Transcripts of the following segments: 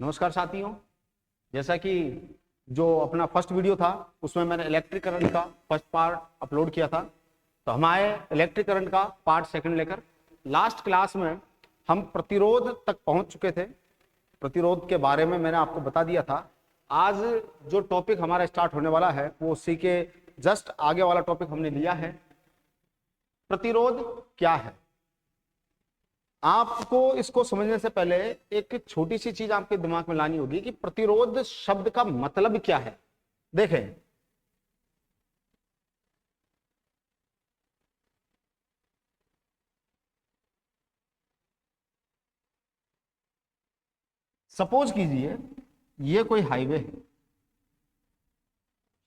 नमस्कार साथियों। जैसा कि जो अपना फर्स्ट वीडियो था उसमें मैंने इलेक्ट्रिक करंट का फर्स्ट पार्ट अपलोड किया था, तो हम आए इलेक्ट्रिक करंट का पार्ट सेकंड लेकर। लास्ट क्लास में हम प्रतिरोध तक पहुंच चुके थे। प्रतिरोध के बारे में मैंने आपको बता दिया था। आज जो टॉपिक हमारा स्टार्ट होने वाला है वो उसी के जस्ट आगे वाला टॉपिक हमने लिया है। प्रतिरोध क्या है? आपको इसको समझने से पहले एक छोटी सी चीज आपके दिमाग में लानी होगी कि प्रतिरोध शब्द का मतलब क्या है। देखें, सपोज कीजिए ये कोई हाईवे है,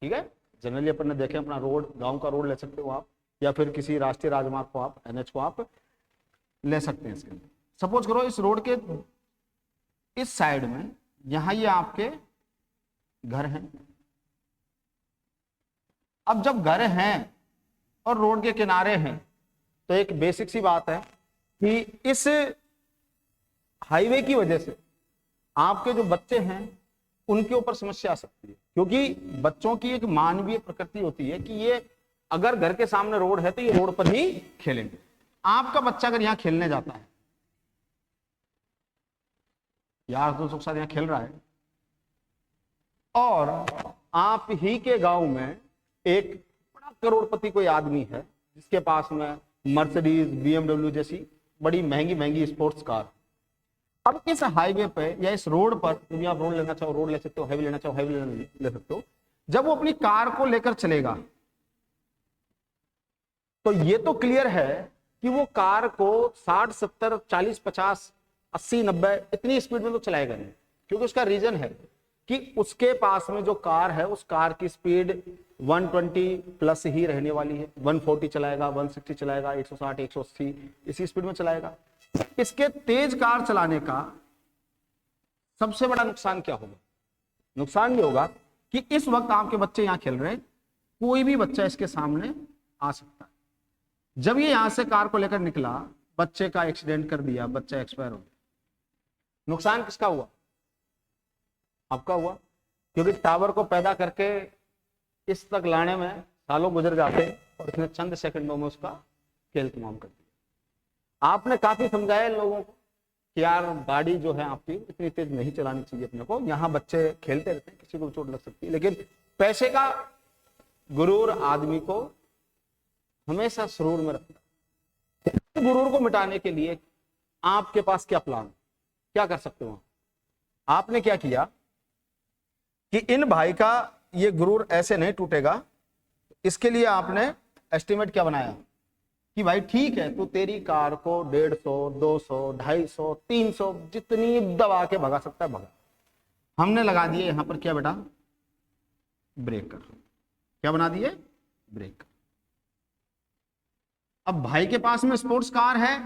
ठीक है। जनरली अपन ने देखे अपना रोड, गांव का रोड ले सकते हो आप, या फिर किसी राष्ट्रीय राजमार्ग को आप, एनएच को आप ले सकते हैं। इसके अंदर सपोज करो इस रोड के इस साइड में यहां ये आपके घर हैं। अब जब घर हैं और रोड के किनारे हैं तो एक बेसिक सी बात है कि इस हाईवे की वजह से आपके जो बच्चे हैं उनके ऊपर समस्या आ सकती है, क्योंकि बच्चों की एक मानवीय प्रकृति होती है कि ये अगर घर के सामने रोड है तो ये रोड पर ही खेलेंगे। आपका बच्चा अगर यहां खेलने जाता है, यार दोस्तों के साथ यहां खेल रहा है, और आप ही के गांव में एक बड़ा करोड़पति कोई आदमी है जिसके पास में मर्सिडीज, बीएमडब्ल्यू जैसी बड़ी महंगी महंगी स्पोर्ट्स कार। अब इस हाईवे पे या इस रोड पर, यदि आप रोड लेना चाहो रोड ले सकते हो, हाईवे लेना चाहो हाईवे ले सकते हो। जब वो अपनी कार को लेकर चलेगा तो ये तो क्लियर है कि वो कार को 60, 70, 40, 50, 80, 90 इतनी स्पीड में तो चलाएगा नहीं, क्योंकि उसका रीजन है कि उसके पास में जो कार है उस कार की स्पीड 120 प्लस ही रहने वाली है। 140 चलाएगा, 160 चलाएगा, 160, 180 इसी स्पीड में चलाएगा। इसके तेज कार चलाने का सबसे बड़ा नुकसान क्या होगा? नुकसान ये होगा कि इस वक्त आपके बच्चे यहां खेल रहे हैं, कोई भी बच्चा इसके सामने आ सकता है। जब ये यहां से कार को लेकर निकला, बच्चे का एक्सीडेंट कर दिया, बच्चा एक्सपायर हो गया, नुकसान किसका हुआ? आपका हुआ, क्योंकि टावर को पैदा करके इस तक लाने में सालों गुजर जाते और इसने चंद सेकंडों में उसका खेल तमाम कर दिया। आपने काफी समझाया लोगों को कि यार गाड़ी जो है आपकी इतनी तेज नहीं चलानी चाहिए अपने को, यहाँ बच्चे खेलते रहते हैं, किसी को चोट लग सकती है। लेकिन पैसे का गुरूर आदमी को हमेशा सुरूर में रखता है। गुरूर को मिटाने के लिए आपके पास क्या प्लान, क्या कर सकते हो? आपने क्या किया कि इन भाई का ये गुरूर ऐसे नहीं टूटेगा, इसके लिए आपने एस्टिमेट क्या बनाया कि भाई ठीक है, तू तेरी कार को 150, 200, 250, 300 जितनी दबा के भगा सकता है भगा। हमने लगा दिए यहां पर क्या बेटा? ब्रेकर। क्या बना दिए? ब्रेकर। अब भाई के पास में स्पोर्ट्स कार है,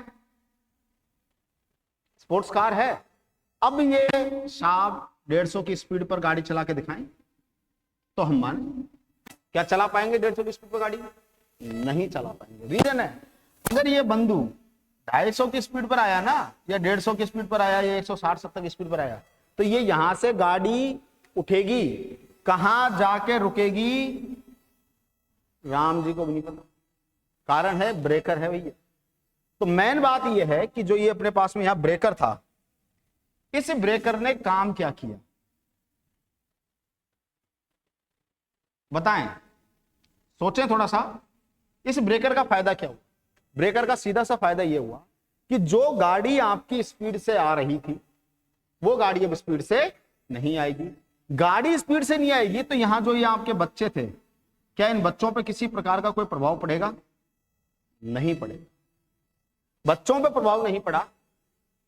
स्पोर्ट्स कार है। अब ये साहब 150 की स्पीड पर गाड़ी चला के दिखाएं तो हम माने। क्या चला पाएंगे 150 की स्पीड पर गाड़ी? नहीं चला पाएंगे। रीजन है, अगर ये बंधु 250 की स्पीड पर आया ना, या 150 की स्पीड पर आया, या 160, 70 की स्पीड पर आया, तो ये यहां से गाड़ी उठेगी, कहां जाके रुकेगी राम जी को भी नहीं पता। कारण है ब्रेकर है भैया। तो मेन बात यह है कि जो ये अपने पास में यहां ब्रेकर था, इस ब्रेकर ने काम क्या किया बताएं, सोचें थोड़ा सा। इस ब्रेकर का फायदा क्या हुआ? ब्रेकर का सीधा सा फायदा यह हुआ कि जो गाड़ी आपकी स्पीड से आ रही थी वो गाड़ी अब स्पीड से नहीं आएगी। गाड़ी स्पीड से नहीं आएगी तो यहां जो ये आपके बच्चे थे, क्या इन बच्चों पे किसी प्रकार का कोई प्रभाव पड़ेगा? नहीं पड़ेगा। बच्चों पे प्रभाव नहीं पड़ा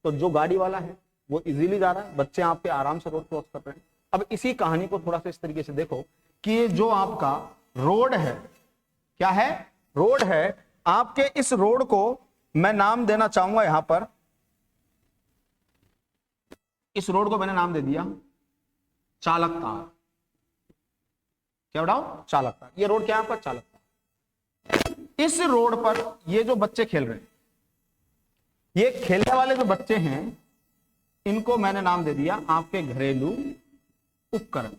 तो जो गाड़ी वाला है वो इजीली जा रहा है, बच्चे आपके आराम से रोड क्रॉस कर रहे हैं। अब इसी कहानी को थोड़ा सा इस तरीके से देखो कि ये जो आपका रोड है, क्या है? रोड है। आपके इस रोड को मैं नाम देना चाहूंगा यहां पर, इस रोड को मैंने नाम दे दिया चालक तार। क्या बताओ? चालक तार। ये रोड क्या है आपका? चालक तार। इस रोड पर ये जो बच्चे खेल रहे हैं, ये खेलने वाले जो बच्चे हैं इनको मैंने नाम दे दिया आपके घरेलू उपकरण।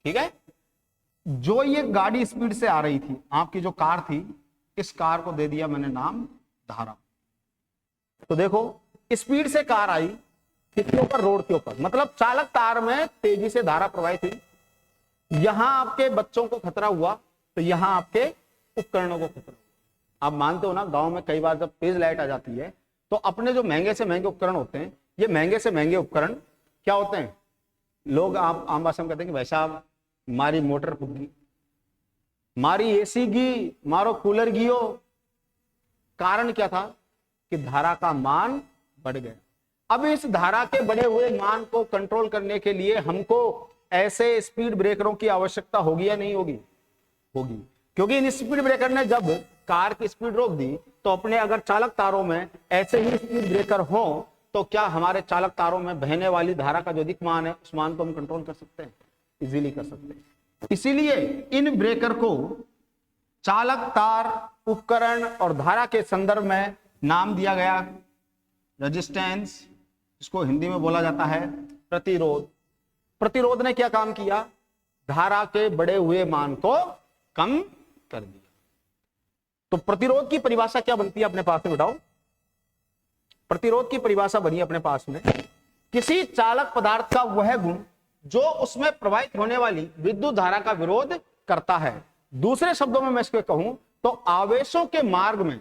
ठीक है, जो ये गाड़ी स्पीड से आ रही थी, आपकी जो कार थी, इस कार को दे दिया मैंने नाम धारा। तो देखो स्पीड से कार आई किसके ऊपर, रोड के ऊपर, मतलब चालक तार में तेजी से धारा प्रवाहित हुई। यहां आपके बच्चों को खतरा हुआ तो यहां आपके उपकरणों को खतरा हुआ। आप मानते हो ना, गांव में कई बार जब तेज लाइट आ जाती है तो अपने जो महंगे से महंगे उपकरण होते हैं, ये महंगे से महंगे उपकरण क्या होते हैं, लोग आप आम भाषा में कहते हैं कि भाई साहब मारी मोटर फुग्गी, मारी एसी गी, मारो कूलर गियो। कारण क्या था कि धारा का मान बढ़ गया। अब इस धारा के बढ़े हुए मान को कंट्रोल करने के लिए हमको ऐसे स्पीड ब्रेकरों की आवश्यकता होगी या नहीं होगी? होगी, क्योंकि इन स्पीड ब्रेकर ने जब कार की स्पीड रोक दी तो अपने अगर चालक तारों में ऐसे ही स्पीड ब्रेकर हो तो क्या हमारे चालक तारों में बहने वाली धारा का जो अधिक मान है उस मान को हम कंट्रोल कर सकते हैं? इजीली कर सकते हैं। इसीलिए इन ब्रेकर को चालक तार, उपकरण और धारा के संदर्भ में नाम दिया गया रेजिस्टेंस, इसको हिंदी में बोला जाता है प्रतिरोध। प्रतिरोध ने क्या काम किया? धारा के बढ़े हुए मान को कम कर दिया। तो प्रतिरोध की परिभाषा क्या बनती है अपने पास में, बताओ? प्रतिरोध की परिभाषा बनी अपने पास में, किसी चालक पदार्थ का वह गुण जो उसमें प्रवाहित होने वाली विद्युत धारा का विरोध करता है। दूसरे शब्दों में मैं इसको कहूं तो आवेशों के मार्ग में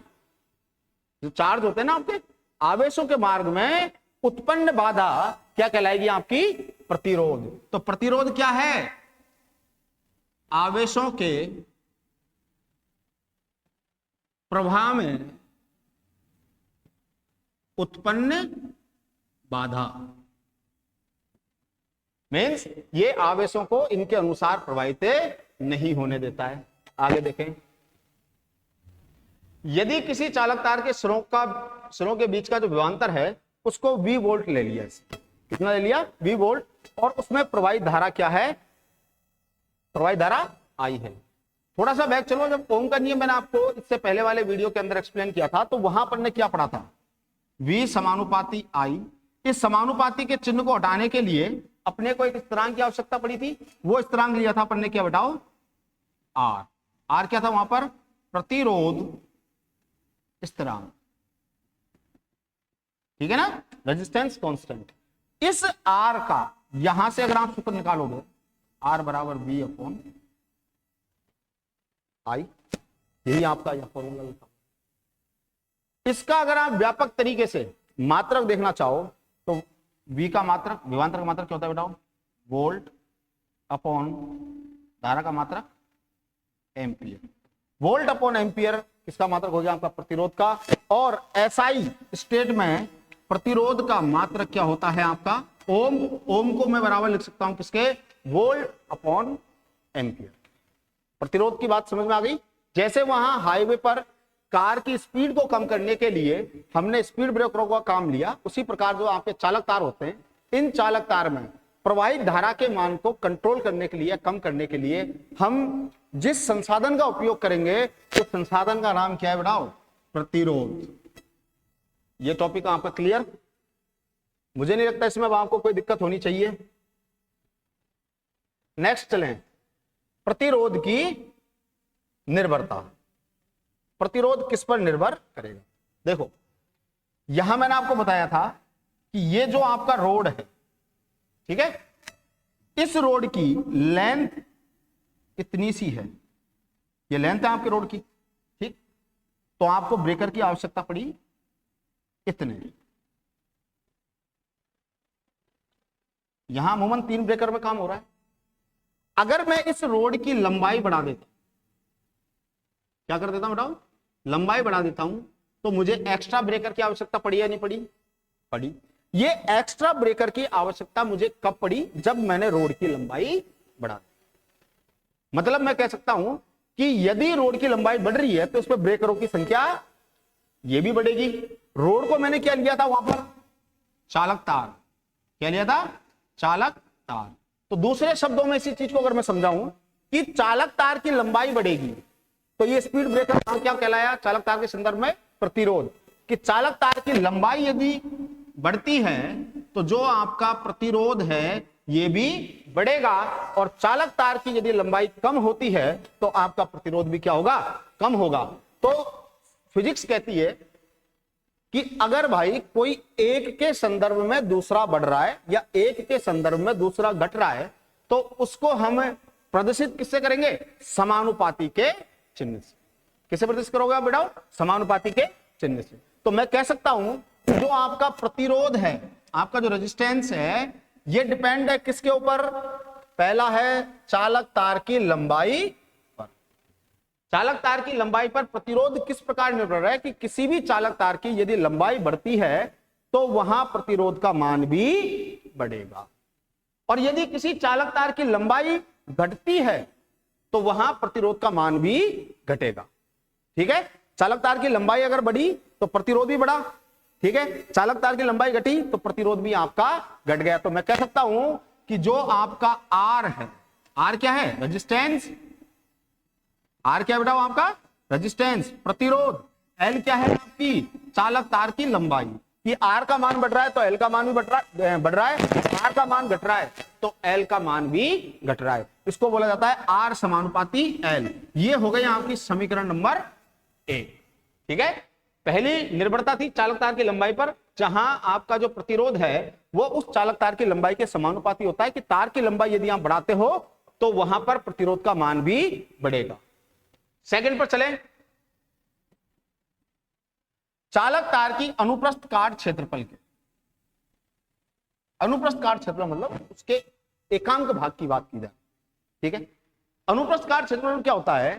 जो चार्ज होते हैं ना आपके, आवेशों के मार्ग में उत्पन्न बाधा क्या कहलाएगी? आपकी प्रतिरोध। तो प्रतिरोध क्या है? आवेशों के प्रवाह में उत्पन्न बाधा, मीन्स ये आवेशों को इनके अनुसार प्रवाहित नहीं होने देता है। आगे देखें, यदि किसी चालक तार के सिरों के बीच का जो विभवांतर है उसको V वोल्ट ले लिया, कितना ले लिया? V वोल्ट, और उसमें प्रवाहित धारा क्या है? प्रवाहित धारा I है। थोड़ा सा बैक चलो, जब ओम का नियम मैंने आपको इससे पहले वाले वीडियो के अंदर एक्सप्लेन किया था तो वहां पर ने क्या पढ़ा था? V समानुपाती I। इस समानुपाती के चिन्ह को हटाने के लिए अपने को एक स्थिरांक की आवश्यकता पड़ी थी। वो स्थिरांक लिया था अपन ने, क्या बताओ? R। R क्या था वहां पर? प्रतिरोध स्थिरांक, ठीक है ना, रेजिस्टेंस कांस्टेंट। इस R का यहां से अगर आप सूत्र निकालोगे, R बराबर V अपॉन I, यही आपका यह फॉर्मूला लिखा। इसका अगर आप व्यापक तरीके से मात्रक देखना चाहो तो V का मात्रक, विभवांतर का मात्रक क्या होता है बताओ? वोल्ट अपॉन धारा का मात्रक एम्पियर। वोल्ट अपॉन एम्पियर किसका मात्रक हो गया? आपका प्रतिरोध का। और SI स्टेट में प्रतिरोध का मात्रक क्या होता है? आपका ओम। ओम को मैं बराबर लिख सकता हूं किसके? Volt upon ampere. प्रतिरोध की बात समझ में आ गई? जैसे वहां हाईवे पर कार की स्पीड को कम करने के लिए हमने स्पीड ब्रेकरों का काम लिया, उसी प्रकार जो आपके चालक तार होते हैं, इन चालक तार में प्रवाहित धारा के मान को कंट्रोल करने के लिए, कम करने के लिए हम जिस संसाधन का उपयोग करेंगे उस संसाधन का नाम क्या है बताओ? प्रतिरोध। ये टॉपिक आपका क्लियर? मुझे नहीं लगता इसमें अब आपको कोई दिक्कत होनी चाहिए। नेक्स्ट चलें, प्रतिरोध की निर्भरता। प्रतिरोध किस पर निर्भर करेगा? देखो, यहां मैंने आपको बताया था कि ये जो आपका रोड है, ठीक है, इस रोड की लेंथ इतनी सी है, ये लेंथ है आपके रोड की, ठीक? तो आपको ब्रेकर की आवश्यकता पड़ी इतने। यहां अमूमन 3 ब्रेकर में काम हो रहा है। अगर मैं इस रोड की लंबाई बढ़ा देता, क्या कर देता हूं बताओ? लंबाई बढ़ा देता हूं, तो मुझे एक्स्ट्रा ब्रेकर की आवश्यकता पड़ी या नहीं पड़ी? पड़ी। ये एक्स्ट्रा ब्रेकर की आवश्यकता मुझे कब पड़ी? जब मैंने रोड की लंबाई बढ़ा दी। मतलब मैं कह सकता हूं कि यदि रोड की लंबाई बढ़ रही है तो उस पर ब्रेकरों की संख्या ये भी बढ़ेगी। रोड को मैंने क्या लिया था वहां पर? चालक तार। क्या लिया था? चालक तार। तो दूसरे शब्दों में इसी चीज को अगर मैं समझाऊं कि चालक तार की लंबाई बढ़ेगी तो ये स्पीड ब्रेकर क्या कहलाया चालक तार के संदर्भ में? प्रतिरोध। कि चालक तार की लंबाई यदि बढ़ती है तो जो आपका प्रतिरोध है ये भी बढ़ेगा, और चालक तार की यदि लंबाई कम होती है तो आपका प्रतिरोध भी क्या होगा, कम होगा। तो फिजिक्स कहती है कि अगर भाई कोई एक के संदर्भ में दूसरा बढ़ रहा है या एक के संदर्भ में दूसरा घट रहा है तो उसको हम प्रदर्शित किससे करेंगे, समानुपाती के चिन्ह से। किसे प्रदर्शित करोगे आप बेटा, समानुपाती के चिन्ह से। तो मैं कह सकता हूं जो आपका प्रतिरोध है, आपका जो रेजिस्टेंस है, ये डिपेंड है किसके ऊपर, पहला है चालक तार की लंबाई पर। चालक तार की लंबाई पर प्रतिरोध किस प्रकार निर्भर है कि किसी भी चालक तार की यदि लंबाई बढ़ती है तो वहां प्रतिरोध का मान भी बढ़ेगा, और यदि किसी चालक तार की लंबाई घटती है तो वहां प्रतिरोध का मान भी घटेगा। ठीक है, चालक तार की लंबाई अगर बढ़ी तो प्रतिरोध भी बढ़ा, ठीक है, चालक तार की लंबाई घटी तो प्रतिरोध भी आपका घट गया। तो मैं कह सकता हूं कि जो आपका आर है, आर क्या है, रेजिस्टेंस, आर क्या बेटा आपका रेजिस्टेंस, प्रतिरोध, एल क्या है आपकी चालक तार की लंबाई। कि आर का मान बढ़ रहा है तो एल का मान भी बढ़ रहा है, आर का मान घट रहा है तो एल का मान भी घट रहा है। इसको बोला जाता है आर समानुपाती एल। ये हो गई आपकी समीकरण नंबर ए। ठीक है, पहली निर्भरता थी चालक तार की लंबाई पर, जहां आपका जो प्रतिरोध है वो उस चालक तार की लंबाई के समानुपाती होता है कि तार की लंबाई यदि आप बढ़ाते हो तो वहां पर प्रतिरोध का मान भी बढ़ेगा। सेकंड पर चलें, चालक तार की अनुप्रस्थ काट क्षेत्रफल के, अनुप्रस्थ काट क्षेत्रफल मतलब उसके एकांक भाग की बात की जाए। ठीक है, अनुप्रस्थ काट क्षेत्रफल क्या होता है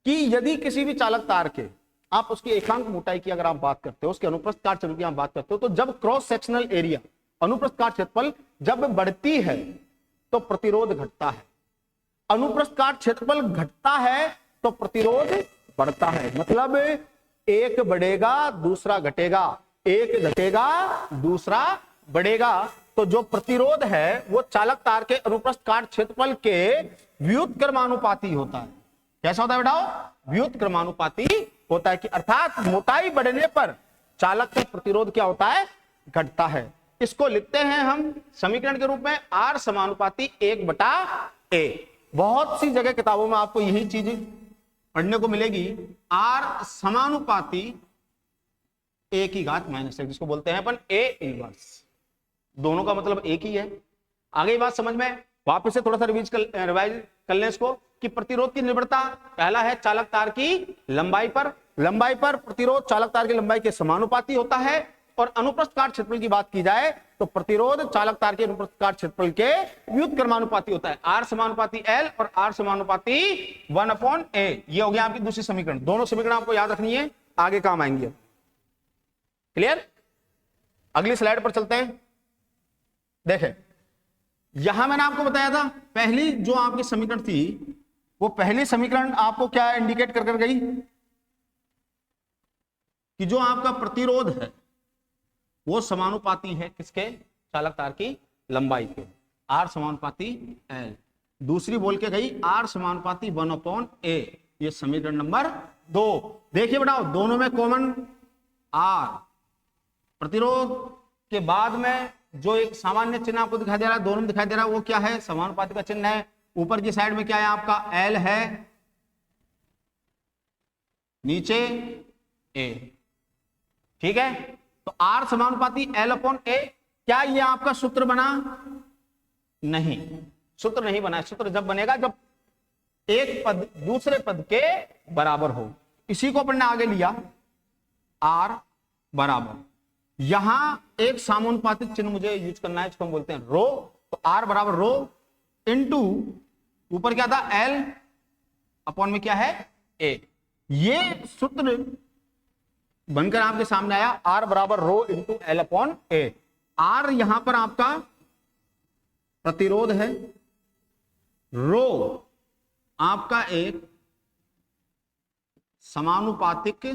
कि यदि किसी भी चालक तार के आप उसकी एकांक मोटाई की अगर आप बात करते हो, उसके अनुप्रस्थ काट क्षेत्रफल की आप बात करते हो, तो जब क्रॉस सेक्शनल एरिया अनुप्रस्थ काट क्षेत्रफल जब बढ़ती है तो प्रतिरोध घटता है, अनुप्रस्थ काट क्षेत्रफल घटता है तो प्रतिरोध बढ़ता है। मतलब एक बढ़ेगा दूसरा घटेगा, एक घटेगा दूसरा बढ़ेगा। तो जो प्रतिरोध है वो चालक तार के अनुप्रस्थ काट क्षेत्रफल के व्युत्क्रमानुपाती होता है। कैसा होता है बेटा, व्युत्क्रमानुपाती होता है कि अर्थात मोटाई बढ़ने पर चालक का प्रतिरोध क्या होता है, घटता है। इसको लिखते हैं हम समीकरण के रूप में आर समानुपाती 1/a। बहुत सी जगह किताबों में आपको यही चीज पढ़ने को मिलेगी, आर समानुपाती a की घात -1, जिसको बोलते हैं अपन a इनवर्स। दोनों का मतलब एक ही है। आगे बात समझ में, वापस से थोड़ा सा रिवाइज कर लें इसको कि प्रतिरोध की निर्भरता पहला है चालक तार की लंबाई पर, लंबाई पर प्रतिरोध चालक तार की लंबाई के समानुपाती होता है। और अनुप्रस्थ काट क्षेत्रफल की बात की जाए तो प्रतिरोध चालक तार के अनुप्रस्थ काट क्षेत्रफल के व्युत्क्रमानुपाती होता है, आर समानुपाती एल और आर समानुपाती 1/a। ये हो गया आपकी दूसरी समीकरण। दोनों समीकरण आपको याद रखनी है, आगे काम आएंगे। क्लियर, अगली स्लाइड पर चलते हैं। देखें, यहां मैंने आपको बताया था पहली जो आपकी समीकरण थी वो पहली समीकरण आपको क्या इंडिकेट कर गई कि जो आपका प्रतिरोध है वो समानुपाती है किसके, चालक तार की लंबाई के, आर समानुपाती एल। दूसरी बोल के गई आर समानुपाती 1/a। ये समीकरण नंबर 2। देखिए बेटा, दोनों में कॉमन आर, प्रतिरोध के बाद में जो एक सामान्य चिन्ह आपको दिखाई दे रहा है, दोनों में दिखाई दे रहा है, वो क्या है, समानुपाती का चिन्ह है। ऊपर की साइड में क्या है आपका एल है, नीचे ए। ठीक है, तो आर समानुपाती L/a। क्या ये आपका सूत्र बना, नहीं, सूत्र नहीं बना। सूत्र जब बनेगा जब एक पद दूसरे पद के बराबर हो। इसी को अपन ने आगे लिया, आर बराबर, यहां एक समानुपातिक चिन्ह मुझे यूज करना है जिसको हम बोलते हैं रो। तो आर बराबर रो इनटू ऊपर क्या था एल अपॉन में क्या है ए। ये सूत्र बनकर आपके सामने आया, आर बराबर rho into L upon A. R यहां पर आपका प्रतिरोध है, रो आपका एक समानुपातिक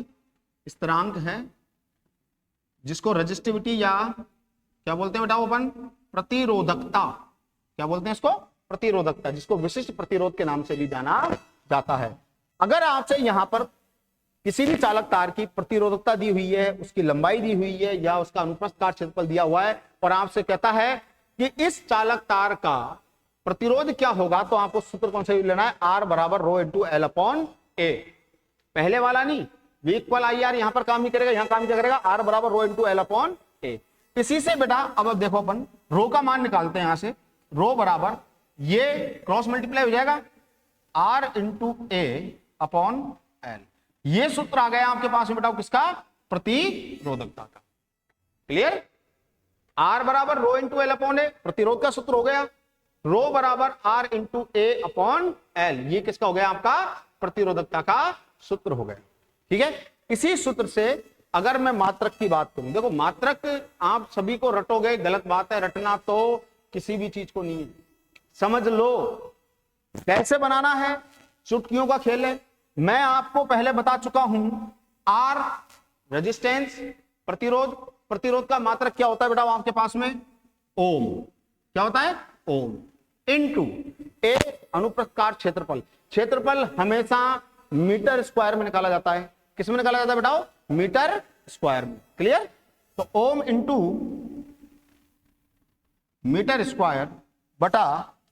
स्थिरांक है जिसको रेजिस्टिविटी या क्या बोलते हैं बेटा अपन, प्रतिरोधकता। क्या बोलते हैं इसको, प्रतिरोधकता, जिसको विशिष्ट प्रतिरोध के नाम से भी जाना जाता है। अगर आपसे यहां पर किसी भी चालक तार की प्रतिरोधकता दी हुई है, उसकी लंबाई दी हुई है या उसका अनुप्रस्थ काट क्षेत्रफल दिया हुआ है और आपसे कहता है कि इस चालक तार का प्रतिरोध क्या होगा, तो आपको सूत्र कौन सा लेना है, R बराबर रो इंटू एल अपॉन ए। पहले वाला नहीं, V इक्वल आई आर यहां पर काम नहीं करेगा, यहां काम क्या करेगा, R बराबर रो इंटू एल अपॉन ए। इसी से बेटा अब देखो अपन रो का मान निकालते हैं, यहां से रो बराबर ये क्रॉस मल्टीप्लाई हो जाएगा R इंटू ए अपॉन एल। ये सूत्र आ गया आपके पास में बेटा किसका, प्रतिरोधकता का। क्लियर, R बराबर रो इंटू एल अपॉन ए प्रतिरोध का सूत्र हो गया, रो बराबर R इंटू ए अपॉन एल, ये किसका हो गया, आपका प्रतिरोधकता का सूत्र हो गया। ठीक है, इसी सूत्र से अगर मैं मात्रक की बात करूं, देखो मात्रक आप सभी को रटोगे, गलत बात है, रटना तो किसी भी चीज को नहीं है, समझ लो कैसे बनाना है, चुटकियों का खेल है। मैं आपको पहले बता चुका हूं, आर रेजिस्टेंस प्रतिरोध, प्रतिरोध का मात्रक क्या होता है बेटा आपके पास में, ओम, क्या होता है, ओम, इनटू ए अनुप्रस्थ काट क्षेत्रफल। क्षेत्रफल हमेशा मीटर स्क्वायर में निकाला जाता है, किस में निकाला जाता है बेटा, मीटर स्क्वायर में। क्लियर, तो ओम इंटू मीटर स्क्वायर बटा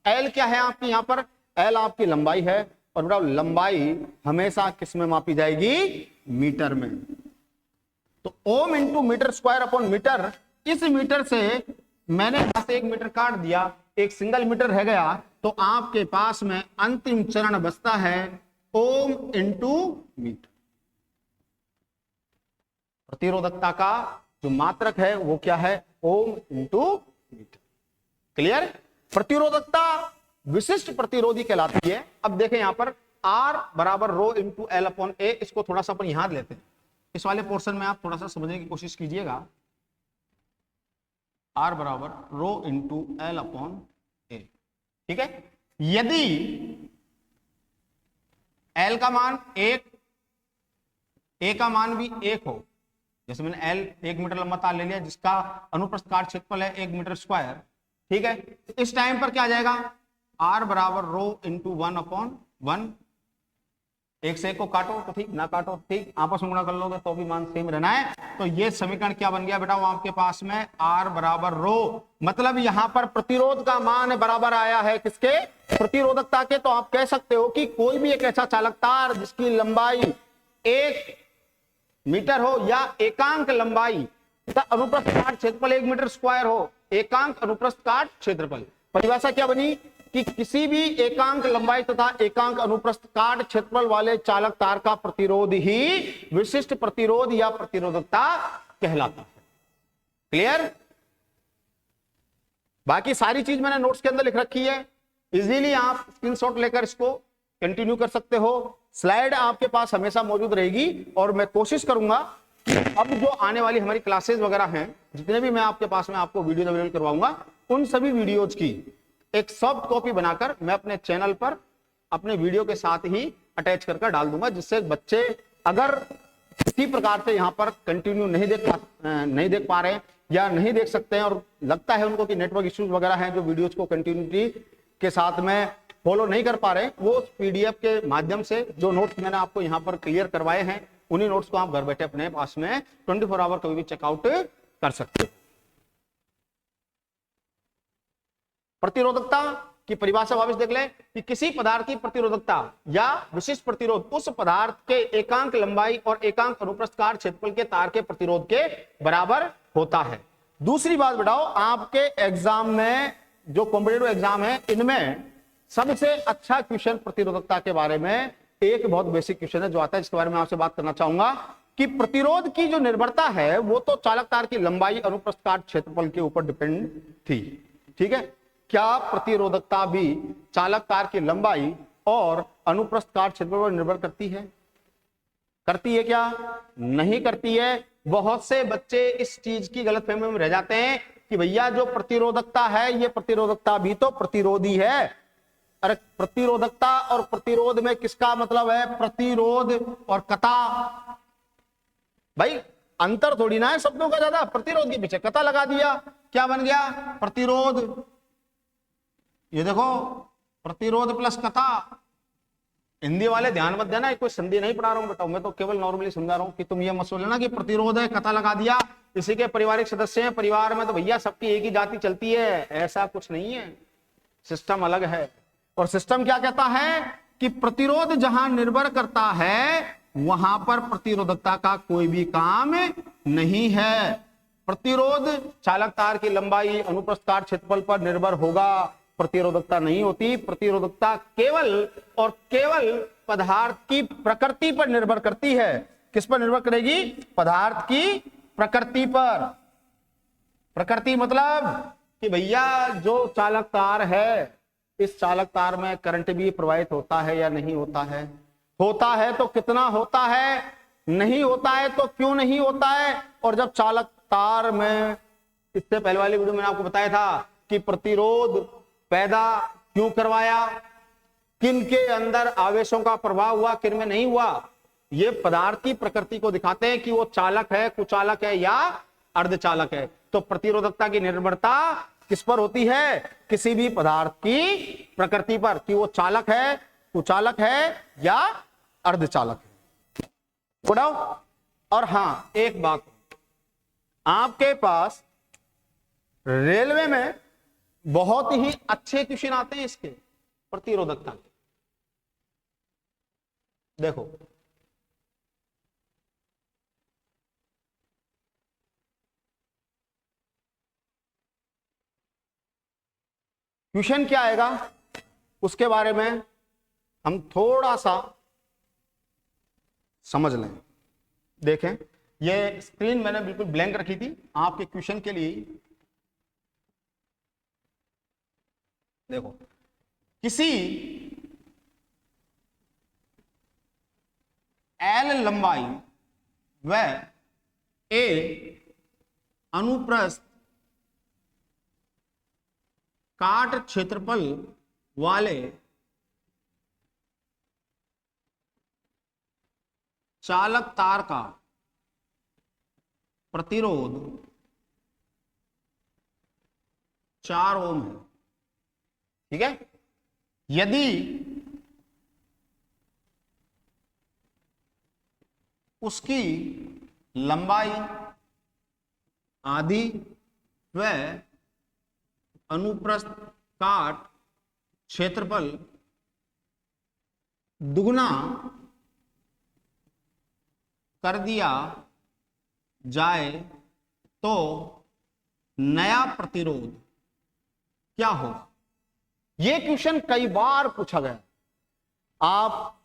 एल क्या है आपकी, यहां पर एल आपकी लंबाई है, और बेटा लंबाई हमेशा किस में मापी जाएगी, मीटर में। तो ohm into metre square upon metre, इस मीटर से मैंने यहां से 1 मीटर काट दिया, एक सिंगल मीटर रह गया, तो आपके पास में अंतिम चरण बचता है ओम इंटू मीटर। प्रतिरोधकता का जो मात्रक है वो क्या है, ओम इंटू मीटर। क्लियर, प्रतिरोधकता विशिष्ट प्रतिरोधी कहलाती है। अब देखें यहां पर R बराबर रो इंटू एल अपॉन ए, इसको थोड़ा सा अपन याद लेते हैं, इस वाले पोर्शन में आप थोड़ा सा समझने की कोशिश कीजिएगा। R बराबर रो इंटू एल अपॉन ए, ठीक है। यदि L का मान 1, A का मान भी 1 हो, जैसे मैंने L 1 मीटर लंबा तार ले लिया जिसका अनुप्रस्थ काट क्षेत्रफल है 1 मीटर स्क्वायर, ठीक है, तो इस टाइम पर क्या आ जाएगा, R बराबर रो इंटू 1 अपॉन 1, 1 से 1 को काटो तो ठीक, ना काटो ठीक, आपस में गुणा कर लोगे तो भी मान सेम रहना है। तो ये समीकरण क्या बन गया बेटा वो आपके पास में, R बराबर रो, मतलब यहां पर प्रतिरोध का मान बराबर आया है किसके, प्रतिरोधकता के। तो आप कह सकते हो कि कोई भी एक ऐसा चालक तार जिसकी लंबाई 1 मीटर हो या एकांक लंबाई तथा अनुप्रस्थ काट क्षेत्रफल 1 मीटर स्क्वायर हो, एकांक अनुप्रस्थ काट क्षेत्रफल, परिभाषा क्या बनी कि किसी भी एकांक लंबाई तथा एकांक अनुप्रस्थ काट क्षेत्रफल वाले चालक तार का प्रतिरोध ही विशिष्ट प्रतिरोध या प्रतिरोधकता कहलाता है। क्लियर, बाकी सारी चीज मैंने नोट्स के अंदर लिख रखी है, इजीली आप स्क्रीनशॉट लेकर इसको कंटिन्यू कर सकते हो। स्लाइड आपके पास हमेशा मौजूद रहेगी और मैं कोशिश करूंगा कि अब जो आने वाली हमारी क्लासेस वगैरह हैं, जितने भी मैं आपके पास में आपको वीडियो अवेलेबल करवाऊंगा, उन सभी वीडियोज की एक सॉफ्ट कॉपी बनाकर मैं अपने चैनल पर अपने वीडियो के साथ ही अटैच करके डाल दूंगा, जिससे बच्चे अगर किसी प्रकार से यहाँ पर कंटिन्यू नहीं देख पा रहे हैं या नहीं देख सकते हैं और लगता है उनको कि नेटवर्क इश्यूज वगैरह हैं, जो वीडियोज को कंटिन्यूटी के साथ में फॉलो नहीं कर पा रहे, वो पीडीएफ के माध्यम से जो नोट्स मैंने आपको यहाँ पर क्लियर करवाए हैं, उन्हीं नोट्स को आप घर बैठे अपने पास में 24 आवर कभी भी चेकआउट कर सकते हो। प्रतिरोधकता की परिभाषा वापस देख ले कि किसी पदार्थ की प्रतिरोधकता या विशिष्ट प्रतिरोध उस पदार्थ के एकांक लंबाई और एकांक अनुप्रस्थ काट क्षेत्रफल के तार के प्रतिरोध के बराबर होता है। दूसरी बात बताओ, आपके एग्जाम में जो कॉम्पिटिटिव एग्जाम है, इनमें सबसे अच्छा क्वेश्चन प्रतिरोधकता के बारे में एक बहुत बेसिक क्वेश्चन है जो आता है, जिसके बारे में आपसे बात करना चाहूंगा कि प्रतिरोध की जो निर्भरता है वो तो चालक तार की लंबाई अनुप्रस्थ काट क्षेत्रफल के ऊपर डिपेंड थी, ठीक है। क्या प्रतिरोधकता भी चालक तार की लंबाई और अनुप्रस्थ काट क्षेत्रफल पर निर्भर करती है? करती है क्या? नहीं करती है। बहुत से बच्चे इस चीज की गलतफहमी में रह जाते हैं कि भैया जो प्रतिरोधकता है ये प्रतिरोधकता भी तो प्रतिरोधी है। अरे प्रतिरोधकता और प्रतिरोध में किसका मतलब है? प्रतिरोध और कता। भाई अंतर थोड़ी ना है शब्दों का ज्यादा। प्रतिरोध के पीछे कता लगा दिया, क्या बन गया? प्रतिरोध। ये देखो प्रतिरोध प्लस कता, हिंदी वाले ध्यान मत देना, कोई संधि नहीं पढ़ा रहा हूं बेटा, मैं तो केवल नॉर्मली समझा रहा हूं कि तुम ये मत सोच लेना कि प्रतिरोध है कथा लगा दिया, इसी के पारिवारिक सदस्य हैं, परिवार में तो भैया सबकी एक ही जाति चलती है, ऐसा कुछ नहीं है, सिस्टम अलग है। और सिस्टम क्या कहता है कि प्रतिरोध जहां निर्भर करता है वहां पर प्रतिरोधकता का कोई भी काम नहीं है। प्रतिरोध चालक तार की लंबाई, अनुप्रस्थ काट क्षेत्रफल पर निर्भर होगा, प्रतिरोधकता नहीं होती। प्रतिरोधकता केवल और केवल पदार्थ की प्रकृति पर निर्भर करती है। किस पर निर्भर करेगी? पदार्थ की प्रकृति पर। प्रकृति मतलब कि भैया जो चालक तार है, इस चालक तार में करंट भी प्रवाहित होता है या नहीं होता है? होता है तो कितना होता है, नहीं होता है तो क्यों नहीं होता है? और जब चालक तार में, इससे पहले वाली वीडियो में आपको बताया था कि प्रतिरोध पैदा क्यों करवाया, किन के अंदर आवेशों का प्रभाव हुआ, किन में नहीं हुआ, ये पदार्थ की प्रकृति को दिखाते हैं कि वो चालक है, कुचालक है या अर्धचालक है। तो प्रतिरोधकता की निर्भरता किस पर होती है? किसी भी पदार्थ की प्रकृति पर, कि वो चालक है, कुचालक है या अर्धचालक है। उड़ाओ। और हां, एक बात, आपके पास रेलवे में बहुत ही अच्छे क्वेश्चन आते हैं इसके प्रतिरोधकता के। देखो, क्वेश्चन क्या आएगा उसके बारे में हम थोड़ा सा समझ लें। देखें, ये स्क्रीन मैंने बिल्कुल ब्लैंक रखी थी आपके क्वेश्चन के लिए। देखो, किसी एल लंबाई व ए अनुप्रस्थ काट क्षेत्रफल वाले चालक तार का प्रतिरोध 4 ओम है। ठीक है? यदि उसकी लंबाई आधी व अनुप्रस्थ काट क्षेत्रफल दुगना कर दिया जाए तो नया प्रतिरोध क्या हो? यह क्वेश्चन कई बार पूछा गया। आप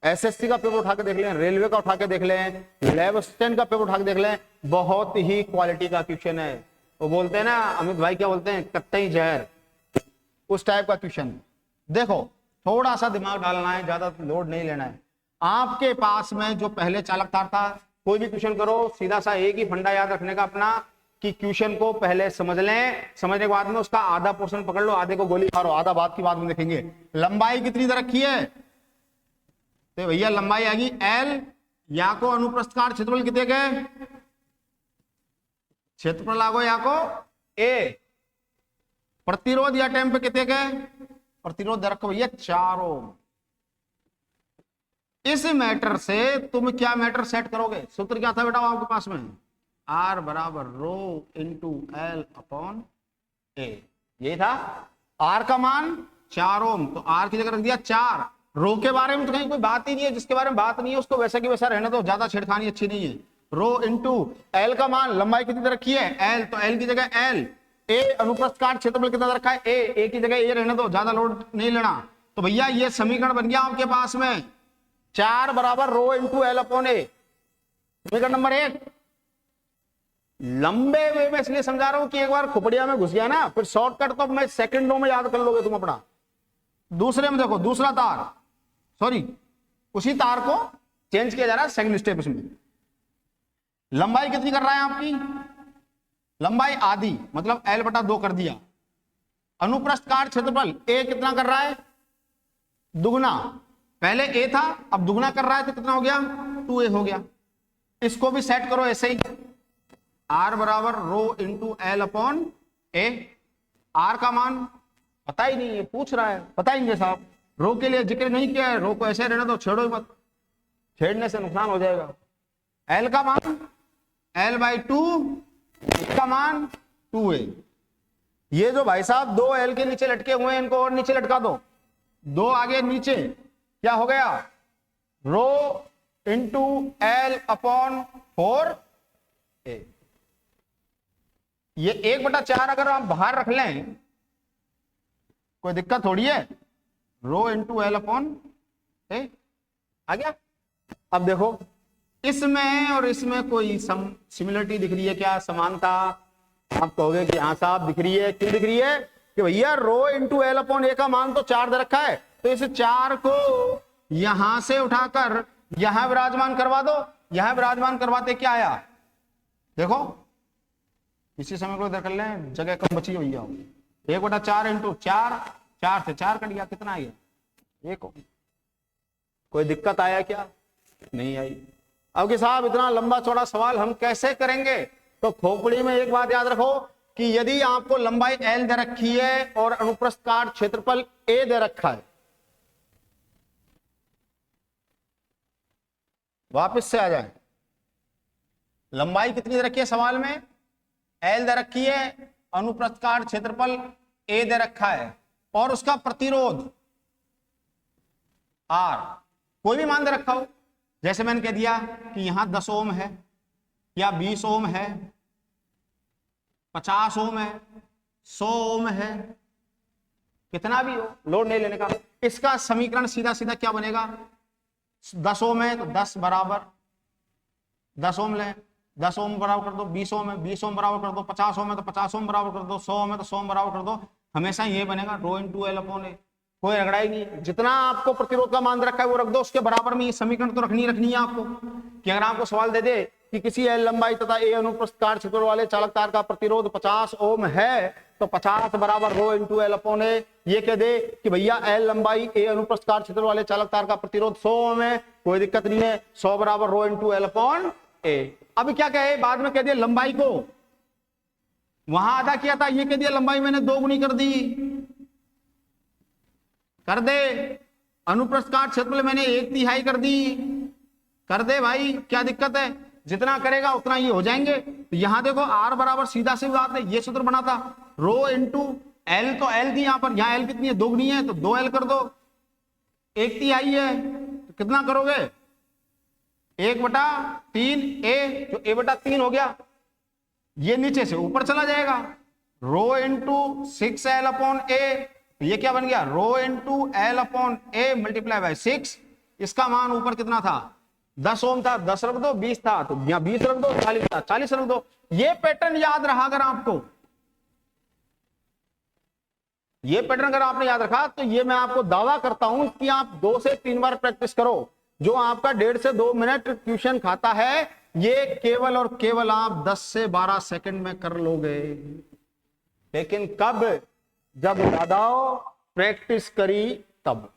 एसएससी का पेपर उठा के देख लें, रेलवे का उठा के देख लें, लैब असिस्टेंट का पेपर उठा के देख लें, बहुत ही क्वालिटी का क्वेश्चन है। वो बोलते हैं ना अमित भाई, क्या बोलते हैं, कत्तई जहर, उस टाइप का क्वेश्चन। देखो, थोड़ा सा दिमाग डालना है, ज्यादा लोड नहीं लेना है। आपके पास में जो पहले चालक तार था, कोई भी क्वेश्चन करो, सीधा सा एक ही फंडा याद रखने का अपना कि क्वेश्चन को पहले समझ लें, समझने के बाद में उसका आधा पोर्शन पकड़ लो, आधे को गोली मारो, आधा बात की बात में देखेंगे। लंबाई कितनी दे रखी है? तो भैया लंबाई आएगी एल, या को अनुप्रस्थ काट क्षेत्रफल कितने के, क्षेत्रफल लागो या को ए, प्रतिरोध या टाइम पे कितने के, प्रतिरोध रखो भैया 4 ओम। इस मैटर से तुम क्या मैटर सेट करोगे? सूत्र क्या था बेटा आपके पास में? R बराबर रो इंटू एल अपॉन ए, यही था। R का मान 4 ओम, तो R की जगह रख दिया 4। रो के बारे में तो कहीं कोई बात ही नहीं है, जिसके बारे में बात नहीं है उसको वैसा की वैसा रहने दो, ज्यादा छेड़खानी अच्छी नहीं है। रो इंटू एल का मान, लंबाई कितनी रखी है एल, तो एल की जगह एल, ए अनुप्रस्थ काट क्षेत्रफल कितना रखा है ए की जगह ए रहने दो, ज्यादा लोड नहीं लेना। तो भैया ये समीकरण बन गया आपके पास में 4 बराबर रो इंटू एल अपॉन ए। समीकरण नंबर 1 लंबे वे में इसलिए समझा रहा हूं कि एक बार खुपड़िया में घुस गया ना, फिर शॉर्टकट तो मैं सेकंडों में याद कर लोगे तुम अपना। दूसरे में देखो, दूसरा तार, सॉरी उसी तार को चेंज किया जा रहा है सेकंड स्टेप। इसमें लंबाई कितनी कर रहा है आपकी? लंबाई आधी, मतलब L बटा 2 कर दिया। अनुप्रस्थ काट क्षेत्रफल ए कितना कर रहा है? दुगना। पहले ए था, अब दुगना कर रहा है, तो कितना हो गया? 2a हो गया। इसको भी सेट करो ऐसे ही, R बराबर रो इंटू एल अपॉन ए। R का मान पता ही नहीं है, पूछ रहा है, बताएंगे साहब। रो के लिए जिक्र नहीं किया है, रो को ऐसे रहने दो, छेड़ो ही मत, छेड़ने से नुकसान हो जाएगा। एल का मान L/2, इसका मान 2a। ये जो भाई साहब दो एल के नीचे लटके हुए हैं, इनको और नीचे लटका दो, दो आगे नीचे, क्या हो गया, रो इंटू L/4a। ये 1/4 अगर आप बाहर रख लें कोई दिक्कत थोड़ी है, रो इंटू L/a आ गया। अब देखो इसमें और इसमें कोई सिमिलरिटी दिख रही है क्या, समानता? आप कहोगे कि हाँ साहब दिख रही है। क्यों दिख रही है? कि भैया रो इंटू L/a का मान तो 4 दे रखा है, तो इस 4 को यहां से उठाकर यहां विराजमान करवा दो। यहां विराजमान करवाते क्या आया देखो, इसी समय को इधर कर लें, जगह कम बची हुई है। 1/4 इंटू 4, 4 से 4 कट गया, कितना आया? 1। कोई दिक्कत आया क्या? नहीं आई। अब कि साहब इतना लंबा चौड़ा सवाल हम कैसे करेंगे? तो खोपड़ी में एक बात याद रखो कि यदि आपको लंबाई L दे रखी है और अनुप्रस्थ काट क्षेत्रफल A दे रखा है, वापस से आ जाए, लंबाई कितनी दे रखी है सवाल में? L दे रखी है, अनुप्रस्थ काट क्षेत्रफल A दे रखा है, और उसका प्रतिरोध R कोई भी मान दे रखा हो। जैसे मैंने कह दिया कि यहां 10 ओम है या 20 ओम है, 50 ओम है, 100 ओम है, कितना भी हो, लोड नहीं लेने का। इसका समीकरण सीधा सीधा क्या बनेगा? 10 ओम है तो 10 बराबर 10 ओम ले, 10 ओम बराबर कर दो 20 ओम है, 20 ओम बराबर कर दो 50 ओम है तो 50 ओम बराबर कर दो, 100 ओम है तो 100 ओम बराबर कर दो। हमेशा ये बनेगा रो इंटू L/a। कोई रगड़ा ही नहीं, जितना आपको प्रतिरोध का मान रखा है वो रख दो, उसके बराबर में ये समीकरण तो रखनी है आपको। कि अगर आपको सवाल दे दे कि किसी L लंबाई तथा A अनुप्रस्थ काट क्षेत्रफल वाले चालक तार का प्रतिरोध 50 ओम है, तो 50 बराबर रो इंटू L/a। ये कह दे कि भैया L लंबाई A अनुप्रस्थ काट क्षेत्रफल वाले चालक तार का प्रतिरोध 100 ओम है, कोई दिक्कत नहीं है, 100 बराबर रो इंटू L/a। अब क्या कहे, बाद में कह दिया लंबाई को वहां आधा किया था, ये कह दिया लंबाई मैंने 2 गुनी कर दी, कर दे। अनुप्रस्थ काट क्षेत्रफल मैंने 1/3 कर दी, कर दे भाई, क्या दिक्कत है? जितना करेगा उतना ये हो जाएंगे। तो यहां देखो R बराबर सीधा सी बात है, ये सूत्र बना था रो इंटू L, तो L थी यहां पर, यहां L कितनी है? 2 गुनी है, तो 2L कर दो, 1/3 है, तो कितना करोगे? 1/3a, जो A/3 हो गया, ये नीचे से ऊपर चला जाएगा, रो इंटू 6L/a। ये क्या बन गया? Rho into L/a multiply by 6। इसका मान ऊपर कितना था? 10 ओम था, 10 रख दो, 20 था तो यहां 20 रख दो, 40 था 40 रख दो। ये पैटर्न याद रहा अगर आपको, ये पैटर्न अगर आपने याद रखा, तो ये मैं आपको दावा करता हूं कि आप 2 से 3 बार प्रैक्टिस करो। जो आपका 1.5 से 2 मिनट ट्यूशन खाता है, ये केवल और केवल आप 10 से 12 सेकंड में कर लोगे। लेकिन कब? जब ज्यादा प्रैक्टिस करी तब।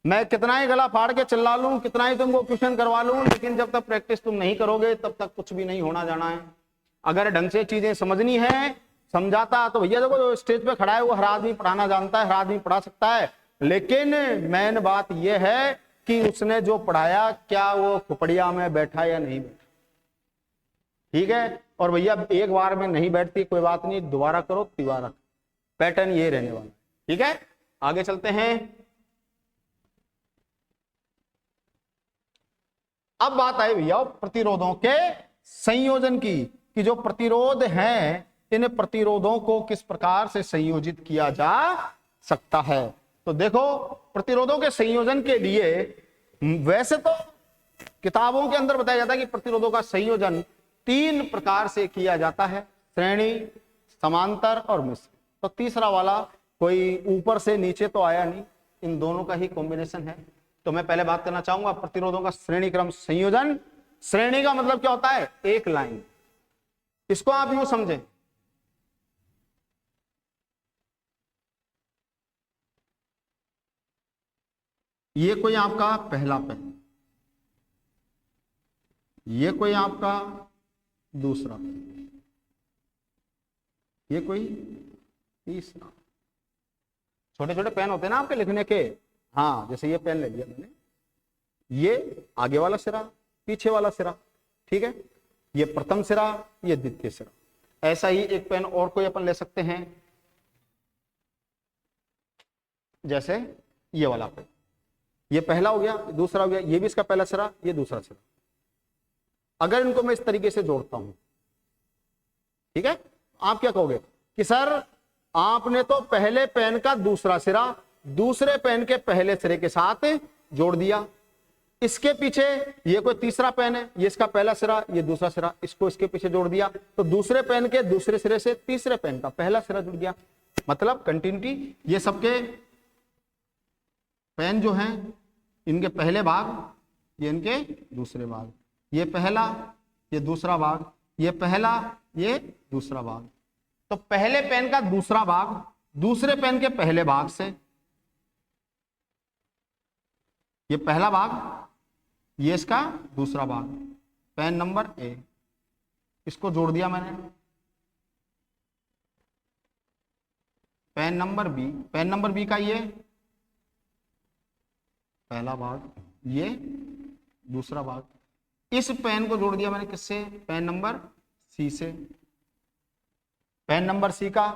मैं कितना ही गला फाड़ के चिल्ला लूं, कितना ही तुमको क्वेश्चन करवा लूं, लेकिन जब तक प्रैक्टिस तुम नहीं करोगे तब तक कुछ भी नहीं होना जाना है। अगर ढंग से चीजें समझनी है, समझाता तो भैया देखो जो स्टेज पे खड़ा है वो हर आदमी पढ़ाना जानता है, हर आदमी पढ़ा सकता है, लेकिन मेन बात यह है कि उसने जो पढ़ाया क्या वो खुपड़िया में बैठा या नहीं बैठा। ठीक है? और भैया एक बार में नहीं बैठती कोई बात नहीं, दोबारा करो, तिबारा। पैटर्न ये रहने वाला। ठीक है, आगे चलते हैं। अब बात आई भैया प्रतिरोधों के संयोजन की, कि जो प्रतिरोध हैं इन प्रतिरोधों को किस प्रकार से संयोजित किया जा सकता है। तो देखो प्रतिरोधों के संयोजन के लिए वैसे तो किताबों के अंदर बताया जाता है कि प्रतिरोधों का संयोजन 3 प्रकार से किया जाता है, श्रेणी, समांतर और मिश्र। तो तीसरा वाला कोई ऊपर से नीचे तो आया नहीं, इन दोनों का ही कॉम्बिनेशन है। तो मैं पहले बात करना चाहूंगा प्रतिरोधों का श्रेणी क्रम संयोजन। श्रेणी का मतलब क्या होता है? एक लाइन। इसको आप यूं समझें, ये कोई आपका पहला पैन, ये कोई आपका दूसरा, ये कोई तीसरा। छोटे छोटे पेन होते हैं ना आपके लिखने के, हाँ जैसे ये पेन ले लिया मैंने, ये आगे वाला सिरा, पीछे वाला सिरा, ठीक है, ये प्रथम सिरा, ये द्वितीय सिरा। ऐसा ही एक पेन और कोई अपन ले सकते हैं, जैसे ये वाला पेन, ये पहला हो गया, दूसरा हो गया, ये भी इसका पहला सिरा, ये दूसरा सिरा। अगर इनको मैं इस तरीके से जोड़ता हूं, ठीक है, आप क्या कहोगे कि सर आपने तो पहले पेन का दूसरा सिरा दूसरे पेन के पहले सिरे के साथ जोड़ दिया, इसके पीछे ये कोई तीसरा पेन है, ये इसका पहला सिरा, ये दूसरा सिरा, इसको इसके पीछे जोड़ दिया, तो दूसरे पेन के दूसरे सिरे से तीसरे पेन का पहला सिरा जुड़ गया। मतलब कंटिन्यूटी, ये सबके पेन जो हैं इनके पहले भाग, ये इनके दूसरे भाग, ये पहला, ये दूसरा भाग, ये पहला, ये दूसरा भाग। तो पहले पेन का दूसरा भाग दूसरे पेन के पहले भाग से, ये पहला भाग, ये इसका दूसरा भाग, पेन नंबर ए, इसको जोड़ दिया मैंने। Pen number B, pen number B का ये पहला भाग, ये दूसरा भाग, इस पेन को जोड़ दिया मैंने किससे, पेन नंबर सी से। पेन नंबर सी का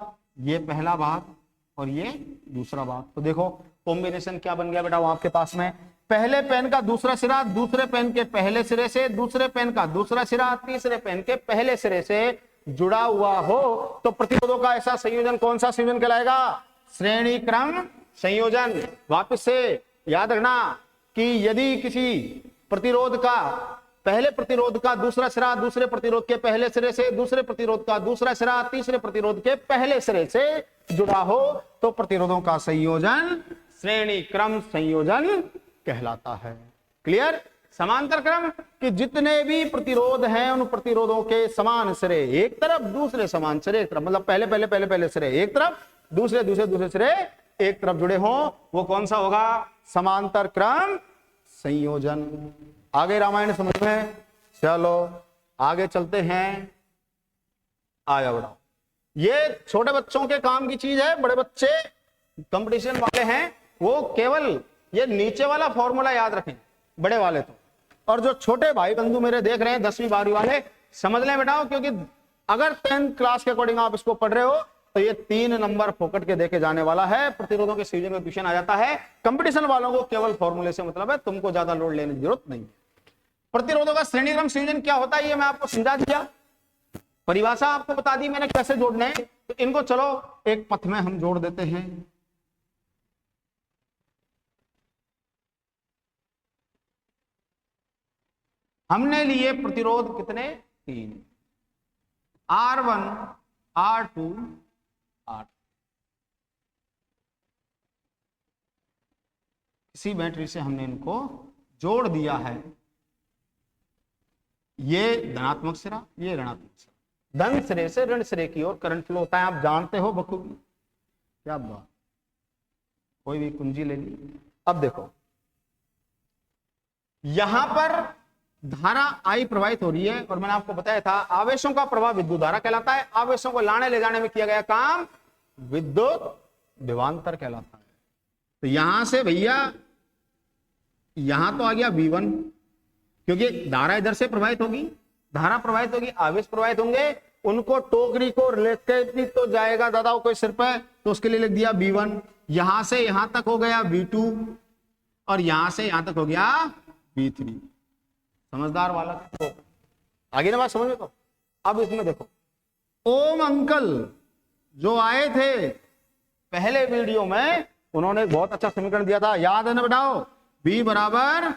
ये पहला भाग और ये दूसरा भाग। तो देखो कॉम्बिनेशन क्या बन गया बेटा वो आपके पास में, पहले पेन का दूसरा सिरा दूसरे पेन के पहले सिरे से, दूसरे पेन का दूसरा सिरा तीसरे पेन के पहले सिरे से जुड़ा हुआ हो तो प्रतिरोधों का ऐसा संयोजन कौन सा संयोजन कहलाएगा, श्रेणी क्रम संयोजन। वापस से याद रखना कि यदि किसी प्रतिरोध का पहले प्रतिरोध का दूसरा सिरा दूसरे प्रतिरोध के पहले सिरे से, दूसरे प्रतिरोध का दूसरा सिरा तीसरे प्रतिरोध के पहले सिरे से जुड़ा हो तो प्रतिरोधों का संयोजन श्रेणी क्रम संयोजन कहलाता है। क्लियर। समांतर क्रम कि जितने भी प्रतिरोध हैं उन प्रतिरोधों के समान सिरे एक तरफ, दूसरे समान सिरे एक तरफ, मतलब पहले पहले पहले पहले सिरे एक तरफ, दूसरे दूसरे दूसरे सिरे एक तरफ जुड़े हों, वो कौन सा होगा, समांतर क्रम संयोजन। आगे रामायण समझ में, चलो आगे चलते हैं, आया बढ़ाओ। ये छोटे बच्चों के काम की चीज है, बड़े बच्चे कंपटीशन वाले हैं वो केवल ये नीचे वाला फॉर्मूला याद रखें, बड़े वाले तो, और जो छोटे भाई बंधु मेरे देख रहे हैं 10वीं 12वीं वाले समझ लें बेटाओ, क्योंकि अगर 10th क्लास के अकॉर्डिंग आप इसको पढ़ रहे हो तो ये 3 नंबर फोकट के देके जाने वाला है। प्रतिरोधों के संयोजन में क्वेश्चन आ जाता है। कंपटीशन वालों को केवल फॉर्मूले से मतलब है, तुमको ज्यादा लोड लेने की जरूरत नहीं। प्रतिरोधों का श्रेणीक्रम संयोजन क्या होता है ये मैं आपको समझा दिया, परिभाषा आपको बता दी मैंने कैसे जोड़ने हैं, तो इनको चलो एक पथ में हम जोड़ देते हैं। हमने लिए प्रतिरोध कितने, 3, R1 R2 R। इसी बैटरी से हमने इनको जोड़ दिया है। ये धनात्मक सिरा, ये ऋणात्मक सिरा, धन सिरे से ऋण सिरे की ओर करंट फ्लो होता है, आप जानते हो बखूबी। क्या बात, कोई भी कुंजी ले ली। अब देखो यहां पर धारा I प्रवाहित हो रही है और मैंने आपको बताया था आवेशों का प्रवाह विद्युत धारा कहलाता है। आवेशों को लाने ले जाने में किया गया काम विद्युत विभवांतर कहलाता है। तो यहां से भैया यहां तो आ गया V1, क्योंकि धारा इधर से प्रवाहित होगी, धारा प्रवाहित होगी, आवेश प्रवाहित होंगे, उनको टोकरी को लेकर भी तो जाएगा दादा कोई सिर पे, तो उसके लिए लिख दिया V1। यहां से यहां तक हो गया V2 और यहां से यहां तक हो गया V3। समझदार वाला तो आगे ना बात समझ में। तो अब इसमें देखो ओम अंकल जो आए थे पहले वीडियो में, उन्होंने बहुत अच्छा समीकरण दिया था, याद है ना बताओ, V बराबर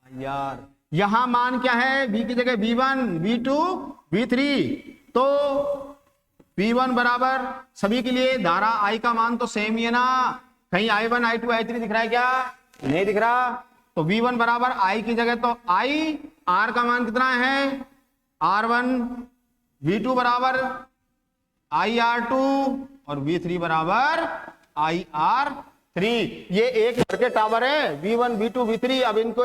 IR। यहां मान क्या है, V की जगह V1 V2 V3, तो V1 बराबर सभी के लिए धारा I का मान तो सेम ही है ना, कहीं I1 I2 I3 दिख रहा है क्या, नहीं दिख रहा। तो V1 बराबर I की जगह तो I, R का मान कितना है R1, V2 बराबर IR2 और V3 बराबर IR3। ये एक घर के टावर है V1 V2 V3। अब इनको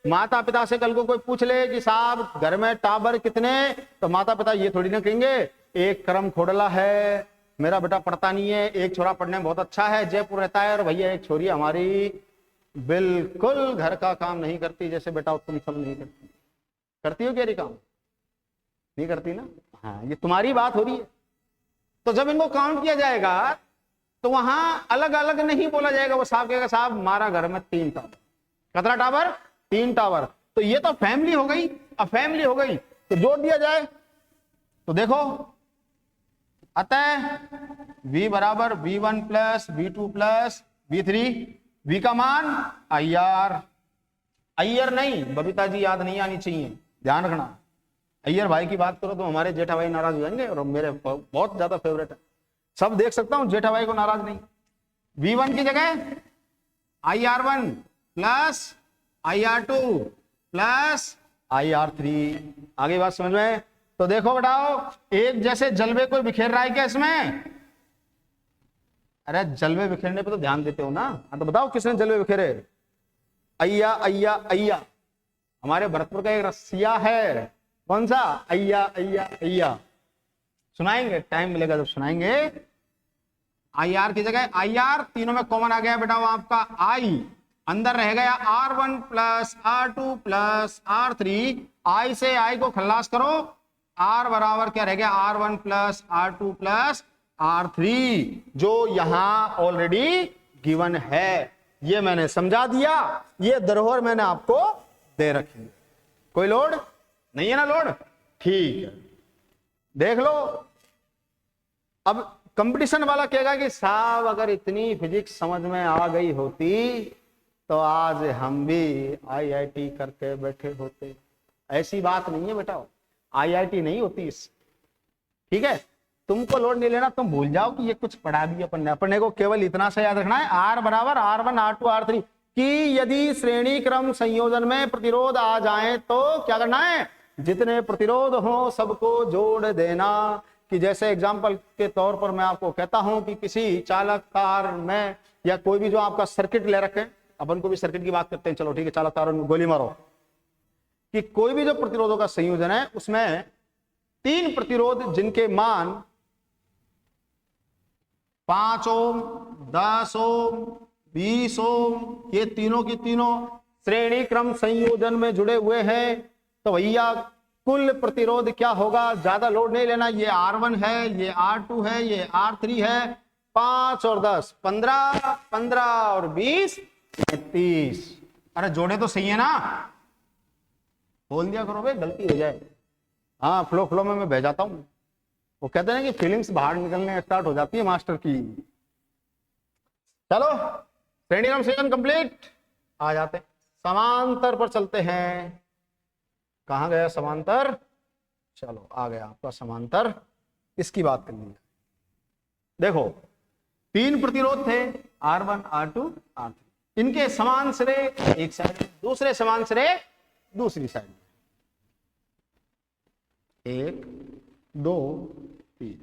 माता पिता से कल को कोई पूछ ले कि साहब घर में टावर कितने, तो माता पिता ये थोड़ी ना कहेंगे एक करम खोडला है, मेरा बेटा पढ़ता नहीं है, एक छोरा पढ़ने में बहुत अच्छा है, जयपुर रहता है, और भैया एक छोरी हमारी बिल्कुल घर का काम नहीं करती, जैसे बेटा तुम सब नहीं करती। करती हो क्या ये काम? नहीं करती ना। हाँ, ये तुम्हारी बात हो रही है। तो जब इनको काउंट किया जाएगा तो वहां अलग अलग नहीं बोला जाएगा। वो साहब कहेगा साहब हमारा घर में 3 टावर। कितना टावर? 3 टावर। तो ये तो फैमिली हो गई। अब फैमिली हो गई तो जोड़ दिया जाए। तो देखो, अतः v बराबर v1 plus v2 plus v3। v का मान IR। अय्यर नहीं, बबीता जी याद नहीं आनी चाहिए, ध्यान रखना। अय्यर भाई की बात करो तो हमारे जेठा भाई नाराज हो जाएंगे, और मेरे बहुत ज्यादा फेवरेट है, सब देख सकता हूं, जेठा भाई को नाराज नहीं। v1 की जगह IR1 plus IR2 plus IR3। आगे बात समझ में? तो देखो बेटाओ, एक जैसे जलवे कोई बिखेर रहा है क्या इसमें? अरे जलवे बिखेरने पे तो ध्यान देते हो ना। हाँ तो बताओ किसने जलवे बिखेरे? अय्या अय्या अय्या। हमारे भरतपुर का एक रसिया है, कौन सा? अय्या अय्या अय्या। सुनाएंगे, टाइम मिलेगा जब सुनाएंगे। IR की जगह IR, तीनों में कॉमन आ गया बेटाओ आपका I, अंदर रह गया R1 plus R2 plus R3। I से I को खल्लास करो, R बराबर क्या रह गया? R1 plus R2 plus R3, जो यहां ऑलरेडी गिवन है। ये मैंने समझा दिया, ये धरोहर मैंने आपको दे रखी है। कोई लोड नहीं है ना? लोड ठीक है, देख लो। अब कंपटीशन वाला कहेगा कि साहब अगर इतनी फिजिक्स समझ में आ गई होती तो आज हम भी IIT करके बैठे होते। ऐसी बात नहीं है बेटा, IIT नहीं होती इस, ठीक है? तुमको लोड नहीं लेना, तुम भूल जाओ कि ये कुछ पढ़ा भी अपने को केवल इतना सा याद रखना है, R बराबर R1 R2 R3 कि यदि श्रेणी क्रम संयोजन में प्रतिरोध आ जाए तो क्या करना है? जितने प्रतिरोध हो सबको जोड़ देना। कि जैसे एग्जांपल के तौर पर मैं आपको कहता हूं कि किसी चालक तार में, या कोई भी जो आपका सर्किट ले रखे, अपन को भी सर्किट की बात करते हैं, चलो ठीक है, चालक तार में गोली मारो, कि कोई भी जो प्रतिरोधों का संयोजन है उसमें 3 प्रतिरोध जिनके मान 5 ओम, 10 ओम, 20 ओम, ये तीनों की तीनों श्रेणी क्रम संयोजन में जुड़े हुए हैं, तो भैया कुल प्रतिरोध क्या होगा? ज्यादा लोड नहीं लेना, ये R1 है, ये R2 है, ये R3 है, 5 और 10 15, 15 और 20 30। अरे जोड़े तो सही है ना? बोल दिया करो भाई, गलती हो जाए। हाँ, फ्लो में मैं बह जाता हूं। वो कहते हैं कि फीलिंग्स बाहर निकलने स्टार्ट हो जाती है मास्टर की। चलो, श्रेणी क्रम संयोजन कंप्लीट। आ जाते समांतर पर चलते हैं। कहां गया समांतर? चलो आ गया आपका समांतर, इसकी बात करनी है। देखो 3 प्रतिरोध थे, R1 R2 R3, इनके समान सिरे एक साइड, दूसरे समान सिरे दूसरी साइड में, 1 2 3।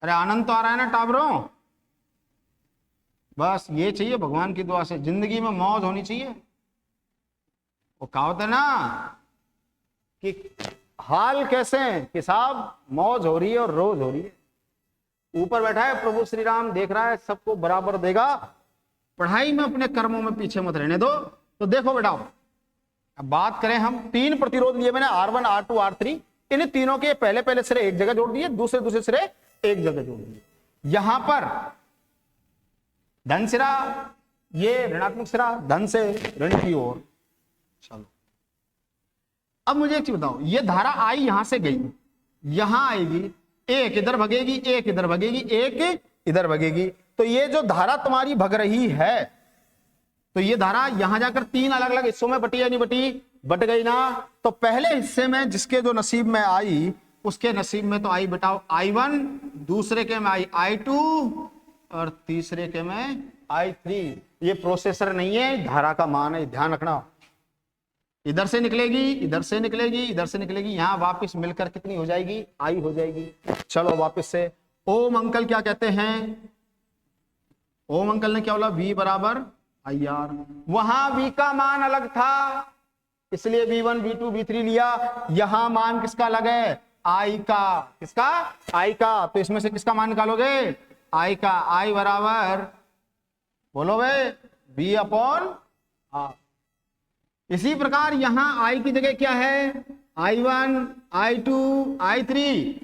अरे आनंद तो आ रहा है ना टाबरों? बस ये चाहिए भगवान की दुआ से, जिंदगी में मौज होनी चाहिए। वो कहावत है ना कि हाल कैसे हैं कि साहब मौज हो रही है और रोज हो रही है। ऊपर बैठा है प्रभु श्री राम, देख रहा है, सबको बराबर देगा। पढ़ाई में अपने कर्मों में पीछे मत रहने दो। तो देखो बेटा, अब बात करें हम, 3 प्रतिरोध लिए मैंने, R1 R2 R3। इन तीनों के पहले सिरे एक जगह जोड़ दिए, दूसरे सिरे एक जगह जोड़ दिए। यहां पर धन सिरा, ये ऋणात्मक सिरा, धन से ऋण की ओर। चलो अब मुझे एक चीज बताओ, ये धारा आई यहां से गई, यहां आएगी, एक इधर भगेगी, एक इधर भगेगी, एक इधर भगेगी। तो ये जो धारा तुम्हारी भग रही है, तो ये धारा यहां जाकर 3 अलग अलग हिस्सों में बटी या नहीं बटी? बट गई ना। तो पहले हिस्से में जिसके जो नसीब में आई, उसके नसीब में तो आई बेटाओ I1, दूसरे के में आई I2 और तीसरे के में I3। ये प्रोसेसर नहीं है, धारा का मान है, ध्यान रखना। इधर से निकलेगी, इधर से निकलेगी, इधर से निकलेगी, यहां वापस मिलकर कितनी हो जाएगी? I हो जाएगी। चलो वापस से ओम अंकल क्या कहते हैं? ओम अंकल ने क्या बोला? V बराबर IR। वहां V का मान अलग था, इसलिए V1 V2 V3 लिया। यहां मान किसका लगे, I का, किसका, I का। तो इसमें से किसका मान निकालोगे, I का। I बराबर बोलो भाई V अपॉन R। इसी प्रकार यहां I की जगह क्या है, I1 I2 I3।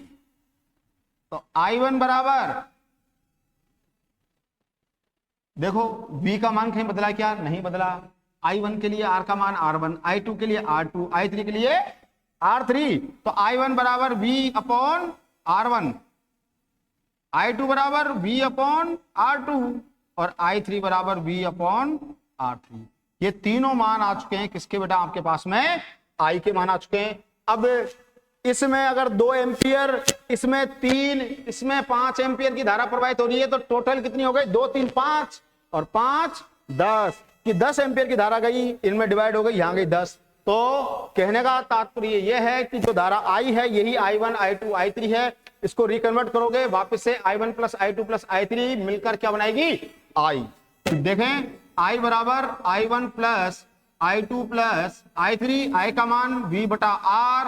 तो I1 बराबर, देखो V का मान कहीं बदला क्या, नहीं बदला। I1 के लिए R का मान R1, I2 के लिए R2, I3 के लिए R3। तो I1 बराबर V अपॉन R1, I2 बराबर V अपॉन R2 और I3 बराबर V अपॉन R3। ये तीनों मान आ चुके हैं किसके बेटा, आपके पास में I के मान आ चुके हैं। अब इसमें अगर 2 एम्पियर, इसमें 3, इसमें 5 एम्पियर की धारा प्रवाहित हो रही है, तो टोटल कितनी हो गई, 2 3 5 और 5 10 कि 10 एम्पियर की धारा गई, इनमें डिवाइड हो गई, यहां गई 10। तो कहने का तात्पर्य यह है कि जो धारा I है यही I1 I2 I3 है। इसको रिकन्वर्ट करोगे वापस से I1 plus I2 plus I3 मिलकर क्या बनाएगी, I। देखें I बराबर I1 plus I2 plus I3, I का मान V बटा R,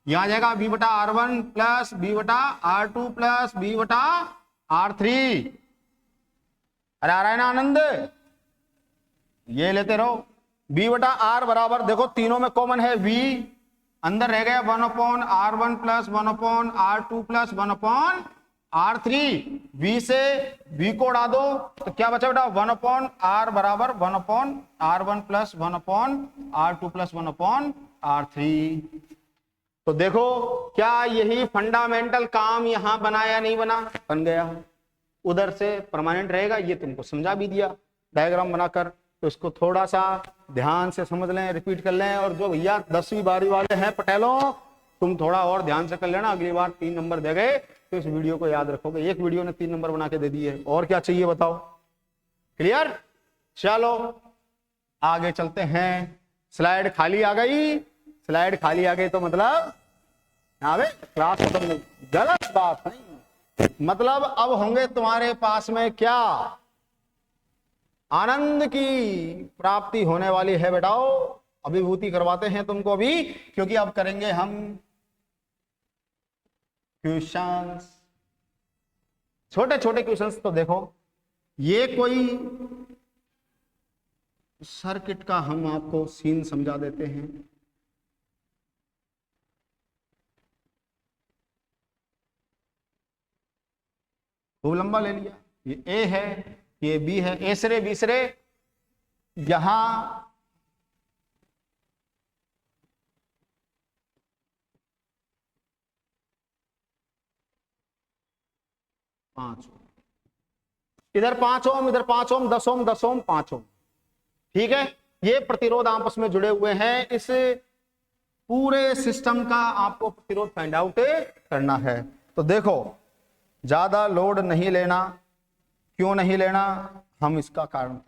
यहां जाएगा V बटा R1 प्लस V बटा R2 प्लस V बटा R3। अरे आ रहा है ना आनंद, ये लेते रहो। V बटा R बराबर, देखो तीनों में कॉमन है V, अंदर रह गया 1 upon R1 plus 1 upon R2 plus 1 upon R3। V से V को उड़ा दो तो क्या बचा बेटा, 1 अपॉन R बराबर 1 upon R1 plus 1 upon R2 plus 1 upon R3। तो देखो क्या यही फंडामेंटल काम यहां बना या नहीं बना, बन गया। उधर से परमानेंट रहेगा, ये तुमको समझा भी दिया डायग्राम बनाकर। तो इसको थोड़ा सा ध्यान से समझ लें, रिपीट कर लें। और जो भैया 10वीं 12वीं वाले हैं पटेलों, तुम थोड़ा और ध्यान से कर लेना, अगली बार 3 नंबर दे गए तो इस वीडियो को याद रखोगे। एक वीडियो ने 3 नंबर बना के दे दिए, और क्या चाहिए बताओ। क्लियर, चलो आगे चलते हैं। स्लाइड खाली आ गई, स्लाइड खाली आ गई तो मतलब क्लास खत्म नहीं, गलत बात नहीं। मतलब अब होंगे तुम्हारे पास में क्या, आनंद की प्राप्ति होने वाली है बेटाओ। अभिभूति करवाते हैं तुमको अभी, क्योंकि अब करेंगे हम क्वेश्चंस, छोटे छोटे क्वेश्चंस। तो देखो ये कोई सर्किट का हम आपको सीन समझा देते हैं। खूब लंबा ले लिया, ये ए है, ये बी है, ए सिरे बी सिरे, यहां इधर 5 ओम, इधर 5 ओम, 10 ओम, 10 ओम, 5 ओम। ठीक है, ये प्रतिरोध आपस में जुड़े हुए हैं। इस पूरे सिस्टम का आपको प्रतिरोध फाइंड आउट करना है। तो देखो ज्यादा लोड नहीं लेना, क्यों नहीं लेना, हम इसका कारण,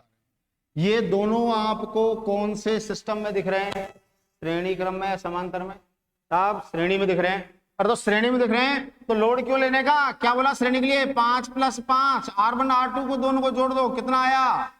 ये दोनों आपको कौन से सिस्टम में दिख रहे हैं, श्रेणी क्रम में या समांतर में, आप श्रेणी में दिख रहे हैं। और तो श्रेणी में दिख रहे हैं तो लोड क्यों लेने का, क्या बोला श्रेणी के लिए, 5 + 5 R1 R2 को दोनों को जोड़ दो, कितना आया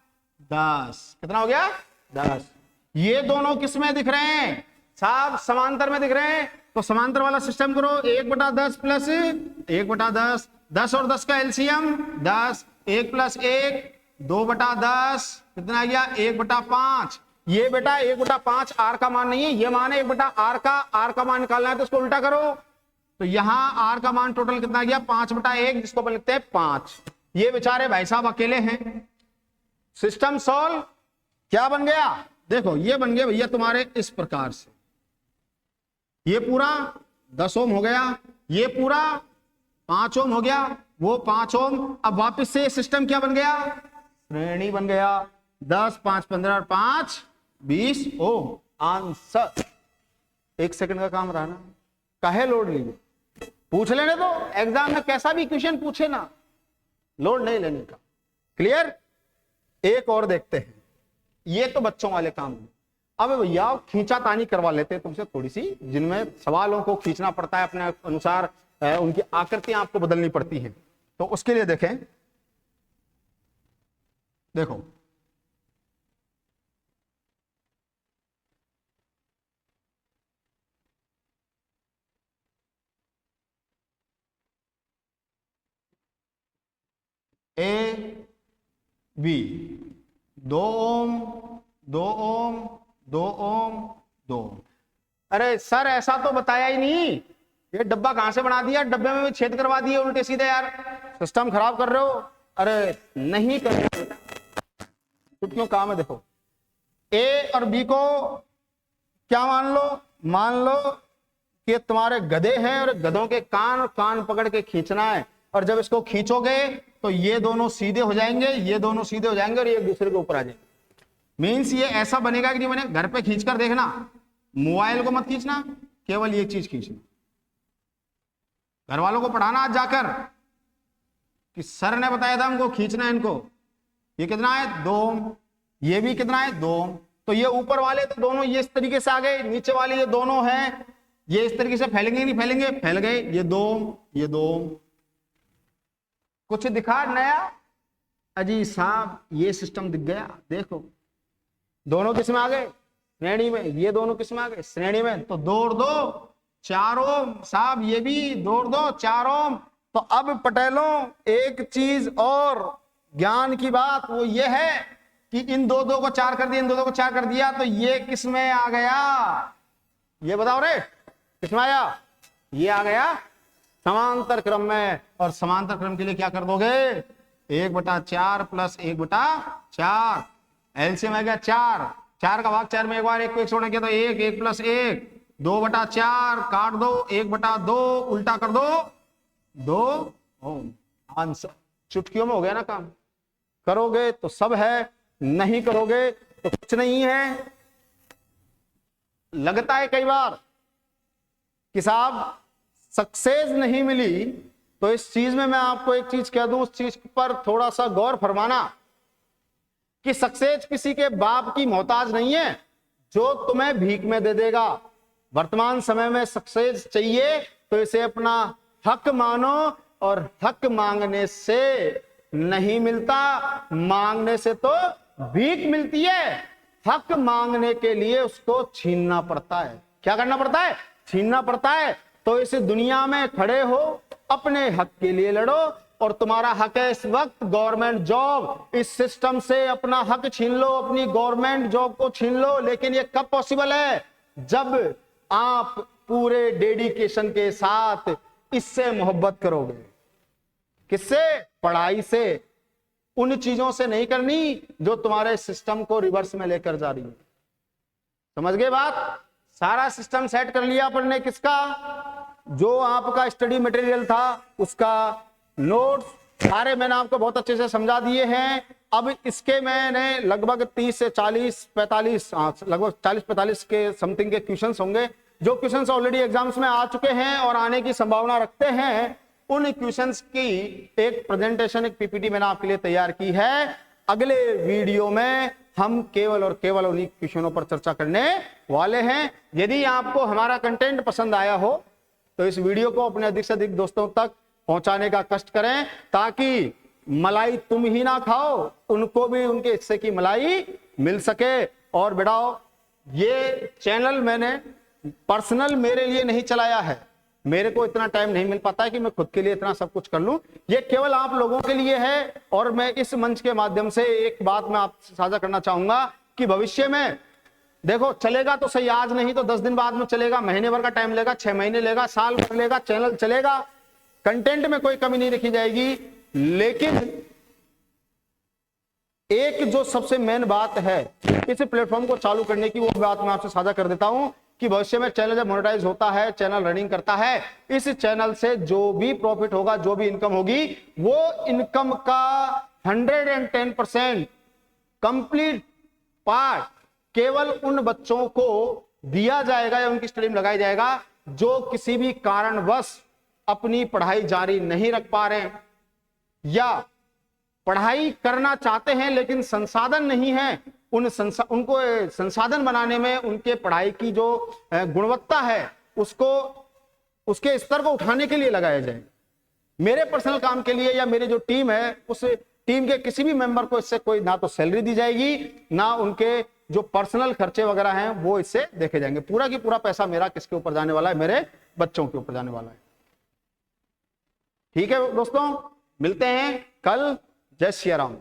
10, कितना हो गया 10। ये दोनों किस में दिख रहे हैं साहब, समांतर में दिख रहे हैं। तो समांतर वाला सिस्टम करो, 1/10 प्लस 1/10, 10 और 10 का एलसीएम 10, 1 + 1 2/10, कितना आ गया 1/5। ये बेटा 1/5 R का मान नहीं है, ये मान है 1/R का। R का मान निकालना है तो इसको उल्टा करो, तो यहां R का मान टोटल कितना गया 5/1, जिसको अपन लिखते हैं 5। ये बेचारे भाई साहब अकेले हैं। सिस्टम सॉल्व, क्या बन गया, देखो ये बन गया भैया तुम्हारे इस प्रकार से, ये पूरा 10 ओम हो गया, ये पूरा 5 ओम हो गया, वो 5 ओम। अब वापस से सिस्टम क्या बन गया, श्रेणी बन गया, 10 5 15 और 5 20 ओम। आंसर 1 सेकंड का काम रहा ना, काहे लोड लीजिए, पूछ लेने दो, एग्जाम में कैसा भी क्वेश्चन पूछे ना, लोड नहीं लेने का। क्लियर, एक और देखते हैं, ये तो बच्चों वाले काम है। अब भैया खींचातानी करवा लेते हैं तुमसे थोड़ी सी, जिनमें सवालों को खींचना पड़ता है अपने अनुसार, उनकी आकृतियां आपको बदलनी पड़ती हैं। तो उसके लिए देखें, देखो ए बी, 2 ओम 2 ओम 2 ओम 2। अरे सर ऐसा तो बताया ही नहीं, ये डब्बा कहां से बना दिया, डब्बे में भी छेद करवा दिए उल्टे सीधे, यार सिस्टम खराब कर रहे हो। अरे नहीं कर रहे, क्यों काम है। देखो ए और बी को क्या मान लो कि तुम्हारे गधे हैं और गधों के कान पकड़ के खींचना है, और जब इसको खींचोगे तो ये दोनों सीधे हो जाएंगे, ये दोनों सीधे हो जाएंगे और ये एक दूसरे के ऊपर आ जाएंगे। मीन्स ये ऐसा बनेगा कि नहीं बने, घर पे खींच कर देखना, मोबाइल को मत खींचना, केवल ये चीज खींचना। घर वालों को पढ़ाना आज जाकर कि सर ने बताया था हमको खींचना है इनको। ये कितना है 2 ओम, ये भी कितना है 2 ओम। तो ये ऊपर वाले तो दोनों ये इस तरीके से आ गए, नीचे वाले ये दोनों हैं ये इस तरीके से फैलेंगे नहीं फैलेंगे, फैल गए, ये 2 ओम ये 2 ओम। कुछ दिखा नया, अजी साहब ये सिस्टम दिख गया। देखो दोनों किस में आ गए, श्रेणी में, ये दोनों किस में आ गए, श्रेणी में। तो 2 और 2 4 ओम साहब, ये भी 2 और 2 4 ओम। तो अब पटेलों एक चीज और ज्ञान की बात वो ये है कि इन 2 को 4 कर दिया, इन 2 को 4 कर दिया, तो ये किस में आ गया, ये बताओ रे किस में आया, ये आ गया समांतर क्रम में। और समांतर क्रम के लिए क्या कर दोगे, 1/4 प्लस 1/4, एलसीएम आ गया 4, 4 का भाग 4 में एक बार 1 को 1 छोड़ने किया तो 1, 1 प्लस 1 2/4, काट दो 1/2, उल्टा कर दो 2 ओम। आंसर चुटकियों में हो गया ना काम। करोगे तो सब है, नहीं करोगे तो कुछ नहीं है। लगता है कई बार कि साहब सक्सेस नहीं मिली, तो इस चीज में मैं आपको एक चीज कह दूं, उस चीज पर थोड़ा सा गौर फरमाना कि सक्सेस किसी के बाप की मोहताज नहीं है जो तुम्हें भीख में दे देगा। वर्तमान समय में सक्सेस चाहिए तो इसे अपना हक मानो, और हक मांगने से नहीं मिलता, मांगने से तो भीख मिलती है। हक मांगने के लिए उसको छीनना पड़ता है। क्या करना पड़ता है, छीनना पड़ता है। तो इस दुनिया में खड़े हो, अपने हक के लिए लड़ो, और तुम्हारा हक है इस वक्त गवर्नमेंट जॉब। इस सिस्टम से अपना हक छीन लो, अपनी गवर्नमेंट जॉब को छीन लो। लेकिन ये कब पॉसिबल है, जब आप पूरे डेडिकेशन के साथ इससे मोहब्बत करोगे। किससे, पढ़ाई से। उन चीजों से नहीं करनी जो तुम्हारे सिस्टम को रिवर्स में लेकर जा रही है। समझ गए बात। सारा सिस्टम सेट कर लिया अपन ने, किसका, जो आपका स्टडी मटेरियल था उसका नोट्स सारे मैंने आपको बहुत अच्छे से समझा दिए हैं। अब इसके मैंने लगभग 30 से 40 45 लगभग 40-45 के समथिंग के क्वेश्चंस होंगे, जो क्वेश्चंस ऑलरेडी एग्जाम्स में आ चुके हैं और आने की संभावना रखते हैं। उन क्वेश्चंस की एक प्रेजेंटेशन, एक पीपीटी मैंने आपके लिए तैयार की है। अगले वीडियो में हम केवल और केवल उन्हीं क्वेश्चनों पर चर्चा करने वाले हैं। यदि आपको हमारा कंटेंट पसंद आया हो तो इस वीडियो को अपने अधिक से अधिक दोस्तों तक पहुंचाने का कष्ट करें, ताकि मलाई तुम ही ना खाओ, उनको भी उनके हिस्से की मलाई मिल सके। और बेटाओ, ये चैनल मैंने पर्सनल मेरे लिए नहीं चलाया है, मेरे को इतना टाइम नहीं मिल पाता है कि मैं खुद के लिए इतना सब कुछ कर लूं। ये केवल आप लोगों के लिए है। और मैं इस मंच के माध्यम से एक बात मैं आपसे साझा करना चाहूंगा कि भविष्य में देखो, चलेगा तो सही, आज नहीं तो 10 दिन बाद में चलेगा, महीने भर का टाइम लेगा, 6 महीने लेगा, साल भर लेगा, चैनल चलेगा, कंटेंट में कोई कमी नहीं रखी जाएगी। लेकिन एक जो सबसे मेन बात है इस प्लेटफॉर्म को चालू करने की, वो बात मैं आपसे साझा कर देता हूं कि भविष्य में चैनल जब मोनेटाइज होता है, चैनल रनिंग करता है, इस चैनल से जो भी प्रॉफिट होगा, जो भी इनकम होगी, वो इनकम का 110% कंप्लीट पार्ट केवल उन बच्चों को दिया जाएगा या उनकी स्टडी में लगाया जाएगा जो किसी भी कारणवश अपनी पढ़ाई जारी नहीं रख पा रहे हैं, या पढ़ाई करना चाहते हैं लेकिन संसाधन नहीं है। उनको संसाधन बनाने में उनके पढ़ाई की जो गुणवत्ता है उसके स्तर को उठाने के लिए लगाया जाए। मेरे पर्सनल काम के लिए या मेरी जो टीम है, उस टीम के किसी भी मेंबर को इससे कोई ना तो सैलरी दी जाएगी, ना उनके जो पर्सनल खर्चे वगैरह हैं वो इससे देखे जाएंगे। पूरा की पूरा पैसा मेरा किसके ऊपर जाने वाला है, मेरे बच्चों के ऊपर जाने वाला है। ठीक है दोस्तों, मिलते हैं कल जय सिया राम।